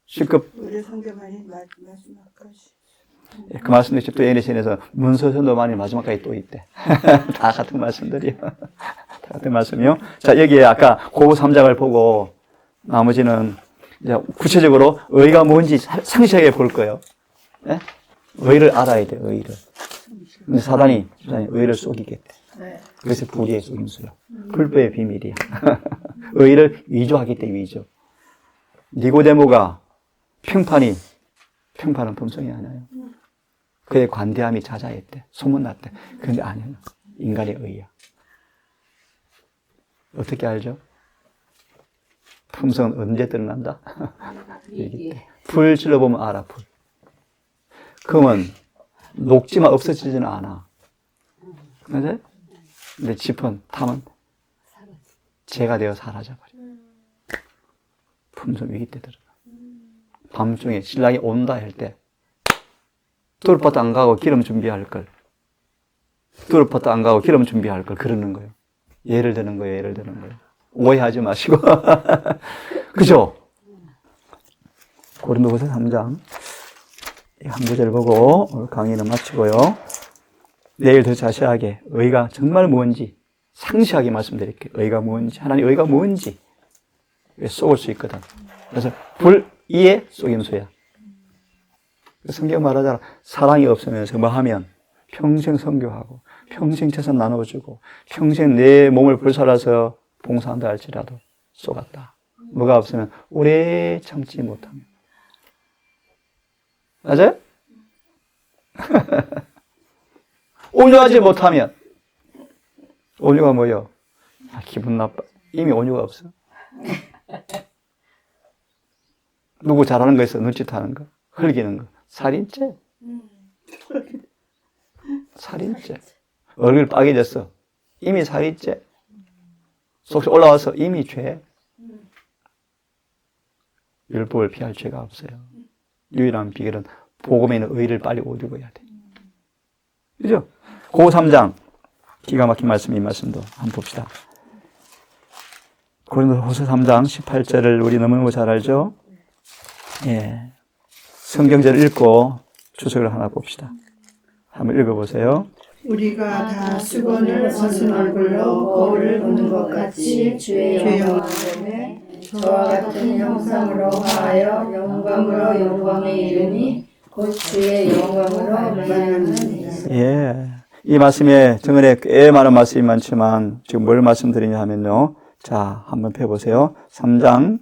실급 의료선교만이 마지막까지. 그 말씀도 또 예리신에서 문서전도만이 마지막까지 또 있대. 다 같은 말씀들이요. 다 같은 말씀이요. 자, 여기에 아까 고고 3장을 보고 나머지는 이제 구체적으로 의가 뭔지 상세하게 볼 거예요. 예? 의를 알아야 돼, 의를. 근데 사단이 의를 속이겠대. 그래서 불의의 속임수야. 불법의 비밀이야. 의를 위조하기 때문에 위조. 니고데모가 평판은 품성이 아니에요. 그의 관대함이 자자했대. 소문났대. 그런데 아니에요. 인간의 의야. 어떻게 알죠? 품성은 언제 드러난다? 불 질러보면 알아, 불. 금은 녹지만 없어지지는 않아. 그죠? 근데 짚은, 탐은 재가 되어 사라져버려. 품성 위기 때 들어가. 밤중에 신랑이 온다 할 때, 뚜루파도 안 가고 기름 준비할 걸. 뚜루파도 안 가고 기름 준비할 걸. 그러는 거예요. 예를 드는 거예요. 오해하지 마시고. 그죠? 고린도후서 3장. 한 구절 보고 오늘 강의는 마치고요. 내일 더 자세하게 의가 정말 뭔지 상세하게 말씀드릴게요. 의가 뭔지, 하나님 의가 뭔지 쏘을 수 있거든. 그래서 불의의 속임수야. 성경 말하잖아. 사랑이 없으면서 뭐 하면 평생 선교하고 평생 재산 나눠주고 평생 내 몸을 불살라서 봉사한다 할지라도 쏘갔다. 뭐가 없으면 오래 참지 못하면. 맞아요? 온유하지 못하면. 온유가 뭐요? 기분 나빠. 이미 온유가 없어. 누구 잘하는 거 있어? 눈짓하는 거, 흘기는 거. 살인죄. 살인죄. 얼굴 빨개졌어. 이미 살인죄. 속시 올라와서 이미 죄. 율법을 피할 죄가 없어요. 유일한 비결은 복음에 있는 의를 빨리 옷 입어야 돼. 그죠? 고 3장. 기가 막힌 말씀, 이 말씀도 한번 봅시다. 고린도후서 3장 18절을 우리 너무너무 잘 알죠? 예. 성경제를 읽고 주석을 하나 봅시다. 한번 읽어보세요. 우리가 다 수건을 벗은 얼굴로 거울을 보는 것 같이 주의 영광을 보매 저와 같은 형상으로 하여 영광으로 영광의 이름이 곧 주의 영광으로 만나는 예. 이 말씀에 정은에 꽤 많은 말씀이 많지만 지금 뭘 말씀드리냐 하면요. 자, 한번 펴보세요. 3장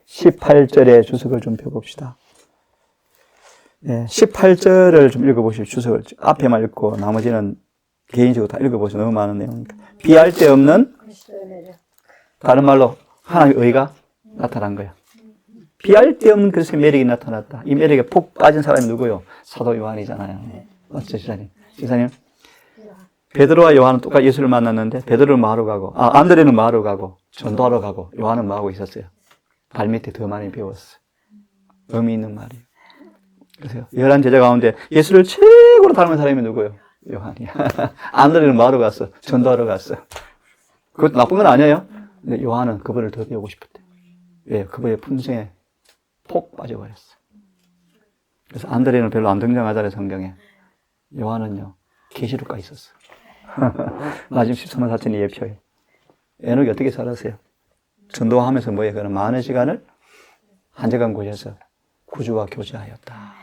18절의 주석을 좀 펴봅시다. 예, 18절을 좀 읽어보시죠. 주석을 앞에만 읽고 나머지는 개인적으로 다 읽어보시죠. 너무 많은 내용이니까. 비할 데 없는, 다른 말로 하나님의 의가 나타난 거야. 비할 데 없는 그리스도의 매력이 나타났다. 이 매력에 폭 빠진 사람이 누구요? 사도 요한이잖아요. 맞죠, 지사님? 지사님? 베드로와 요한은 똑같이 예수를 만났는데 베드로는 마루 가고, 안드레는 마루 가고, 전도하러 가고, 요한은 뭐 하고 있었어요? 발밑에 더 많이 배웠어요. 의미 있는 말이에요. 그래서 11 제자 가운데 예수를 최고로 닮은 사람이 누구예요? 요한이야. 안드레는 마루 갔어. 전도하러 갔어. 그것도 나쁜 건 아니에요. 근데 요한은 그분을 더 배우고 싶었대. 왜? 그분의 품성에 폭 빠져버렸어. 그래서 안드레는 별로 안 등장하잖아요, 성경에. 요한은요, 계시록가 있었어. 마지막 13만 4천이 예표예요. 에녹이 어떻게 살았어요? 전도하면서 뭐예요? 그는 많은 시간을 한적한 곳에서 구주와 교제하였다.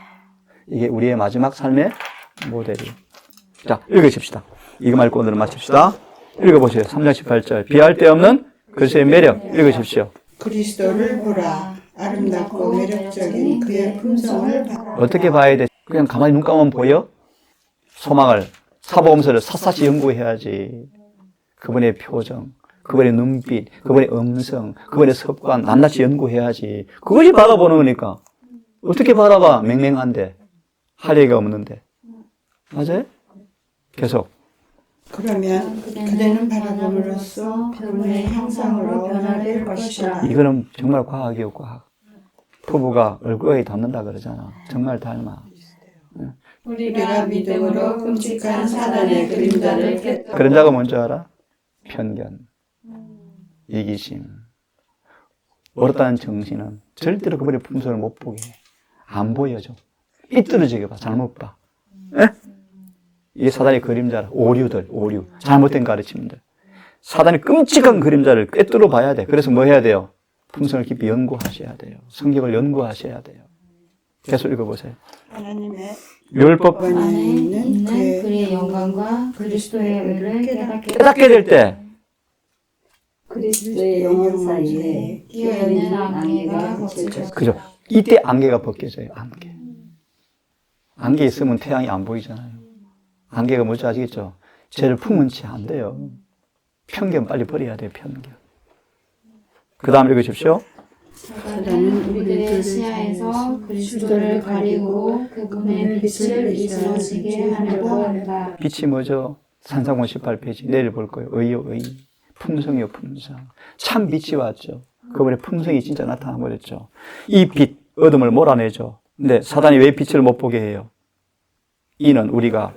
이게 우리의 마지막 삶의 모델이에요. 자, 읽으십시다. 이거 말고 오늘은 마칩시다. 읽어보세요. 3장 18절. 비할 데 없는 그리스도의 매력. 읽으십시오. 그리스도를 보라. 아름답고 매력적인 그의 품성을 봐라. 어떻게 봐야 돼? 그냥 가만히 눈 감으면 보여? 소망을, 사보험서를 샅샅이 연구해야지. 그분의 표정, 그분의 눈빛, 그분의 음성, 그분의 습관 낱낱이 연구해야지. 그것이 바라보는 거니까. 어떻게 바라봐? 맹맹한데. 할 얘기가 없는데. 맞아요? 계속. 그러면 그대는 바라봄으로써 그분의 형상으로 변화될 것이다. 이거는 정말 과학이요, 과학. 부부가 얼굴에 닮는다 그러잖아. 정말 닮아. 우리가 믿음으로 끔찍한 사단의 그림자를 깼다. 그림자가 뭔지 알아? 편견, 이기심. 어렵다는 정신은 절대로 그분의 품성을 못 보게 해. 안 보여줘. 삐뚤어지게 봐. 잘못 봐. 에? 이게 사단의 그림자라. 오류. 잘못된 가르침들. 사단의 끔찍한 그림자를 꿰뚫어 봐야 돼. 그래서 뭐 해야 돼요? 품성을 깊이 연구하셔야 돼요. 성경을 연구하셔야 돼요. 계속 읽어보세요. 하나님의 율법 안에 있는 그의 영광과 그리스도의 의를 깨닫게 될 때 그리스도의 영혼 사이에 끼어있는 안개가 벗겨졌다. 그죠? 이때 안개가 벗겨져요. 안개. 안개 있으면 태양이 안 보이잖아요. 안개가 뭔지 아시겠죠? 죄를 품은 채 안 돼요. 편견 빨리 버려야 돼요. 편견. 그 다음 읽으십시오. 사단은 우리들의 시야에서 그리스도를 가리고 그분의 빛을 이스러지게 하려고 한다. 빛이 뭐죠? 산상본 18페이지 내일 볼 거예요. 의요 의. 품성이요 품성. 참 빛이 왔죠. 그분의 품성이 진짜 나타나 버렸죠. 이 빛, 어둠을 몰아내죠. 근데 사단이 왜 빛을 못 보게 해요? 이는 우리가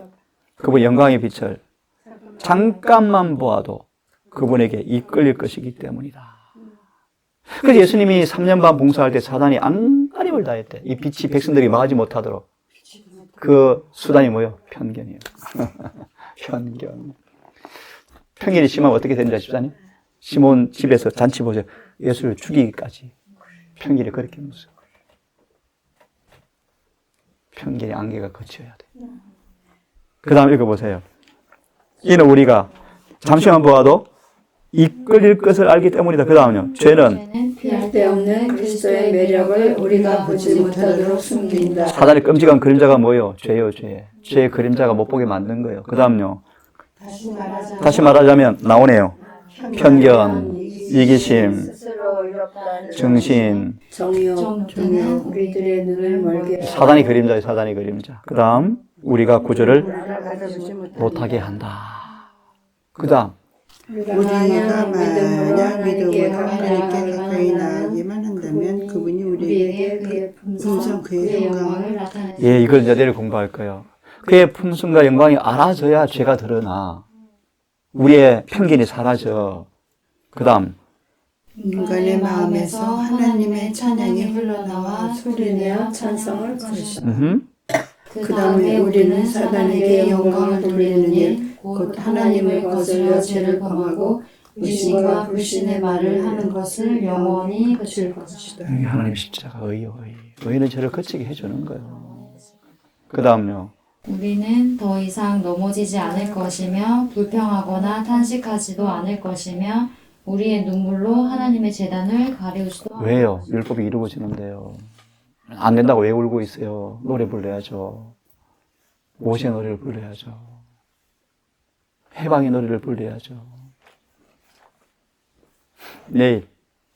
그분의 영광의 빛을 잠깐만 보아도 그분에게 이끌릴 것이기 때문이다. 그래서 예수님이 3년 반 봉사할 때 사단이 안가림을 다했대. 이 빛이 백성들이 망하지 못하도록. 그 수단이 뭐예요? 편견이에요. 편견. 편견이 심하면 어떻게 되는지 아십니까? 시몬 집에서 잔치 보세요. 예수를 죽이기까지. 편견이 그렇게 무서워요. 편견의 안개가 거쳐야 돼. 그 다음 읽어보세요. 이는 우리가 잠시만 보아도 이끌릴 것을 알기 때문이다. 그 다음요. 죄는 피할 데 없는 그리스도의 매력을 우리가 보지 못하도록 숨긴다. 사단의 끔찍한 그림자가 뭐예요? 죄요, 죄. 죄의 그림자가 못 보게 만든 거예요. 그 다음요. 다시 말하자면 나오네요. 편견, 이기심, 스스로 의롭다는 정신. 정욕, 우리들의 눈을 멀게 사단의 그림자예요. 사단의 그림자. 그 다음 우리가 구절을 알아가지 못하게 한다. 그 다음 우리가 우리가 믿음으로 만약 하나님께 믿음으로 하나님께 가까이 나아가기만 한다면 그분이 우리에게 우리에게 그의 품성, 품성, 그의 그의 영광을 영광을 나타내 예, 이걸 이제 내일 공부할 거예요. 그의 품성과 영광이 알아져야 죄가 드러나. 우리의 편견이 사라져. 그 다음 인간의 마음에서 하나님의 찬양이 흘러나와 소리내어 찬성을 거시다. 그 다음에 우리는 사단에게 영광을 돌리는 일, 곧 하나님을 거슬려 죄를 범하고 의심과 불신의 말을 하는 것을 영원히 거칠 것이다. 하나님 십자가 의요, 의. 의는 죄를 거치게 해주는 거예요. 그 다음요. 우리는 더 이상 넘어지지 않을 것이며 불평하거나 탄식하지도 않을 것이며 우리의 눈물로 하나님의 제단을 가리우지도 않을 왜요? 율법이 이루어지는데요. 안 된다고 왜 울고 있어요? 노래 불러야죠. 모세 노래를 불러야죠. 해방의 노래를 불러야죠. 내일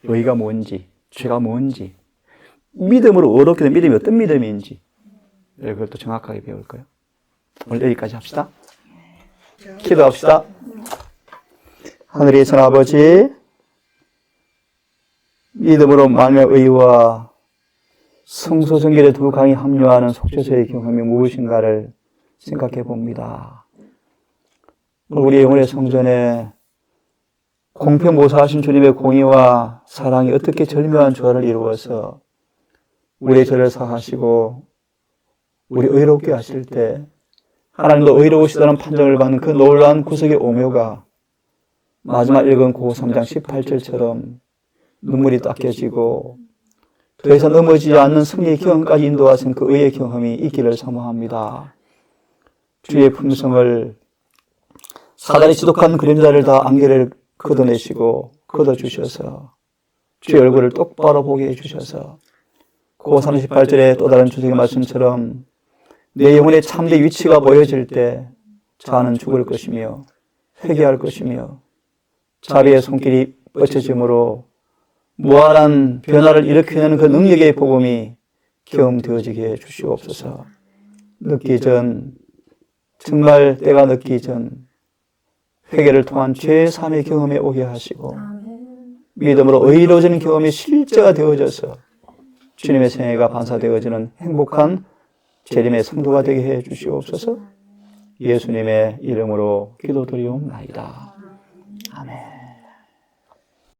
의가 뭔지, 죄가 뭔지, 믿음으로 어렵게 된 믿음이 어떤 믿음인지 이걸 또 정확하게 배울 거예요. 오늘 여기까지 합시다. 기도합시다. 하늘에 계신 아버지, 믿음으로 만의 의와 성소정결의 두 강이 합류하는 속죄소의 경험이 무엇인가를 생각해 봅니다. 우리의 영혼의 성전에 공평보사하신 주님의 공의와 사랑이 어떻게 절묘한 조화를 이루어서 우리의 죄를 사하시고 우리 의롭게 하실 때 하나님도 의로우시다는 판정을 받는 그 놀라운 구속의 오묘가 마지막 읽은 고 3장 18절처럼 눈물이 닦여지고 더 이상 넘어지지 않는 승리의 경험까지 인도하신 그 의의 경험이 있기를 사모합니다. 주의 품성을 사단이 지독한 그림자를 다 안개를 걷어내시고 걷어주셔서 주의 얼굴을 똑바로 보게 해주셔서 고 38절의 또 다른 주석의 말씀처럼 내 영혼의 참된 위치가 보여질 때 자는 죽을 것이며 회개할 것이며 자비의 손길이 뻗쳐짐으로 무한한 변화를 일으키는 그 능력의 복음이 경험되어지게 해주시옵소서. 늦기 전, 정말 때가 늦기 전 회개를 통한 죄사함의 경험에 오게 하시고 믿음으로 의로워지는 경험이 실제가 되어져서 주님의 생애가 반사되어지는 행복한 재림의 성도가 되게 해 주시옵소서. 예수님의 이름으로 기도드리옵나이다. 아멘.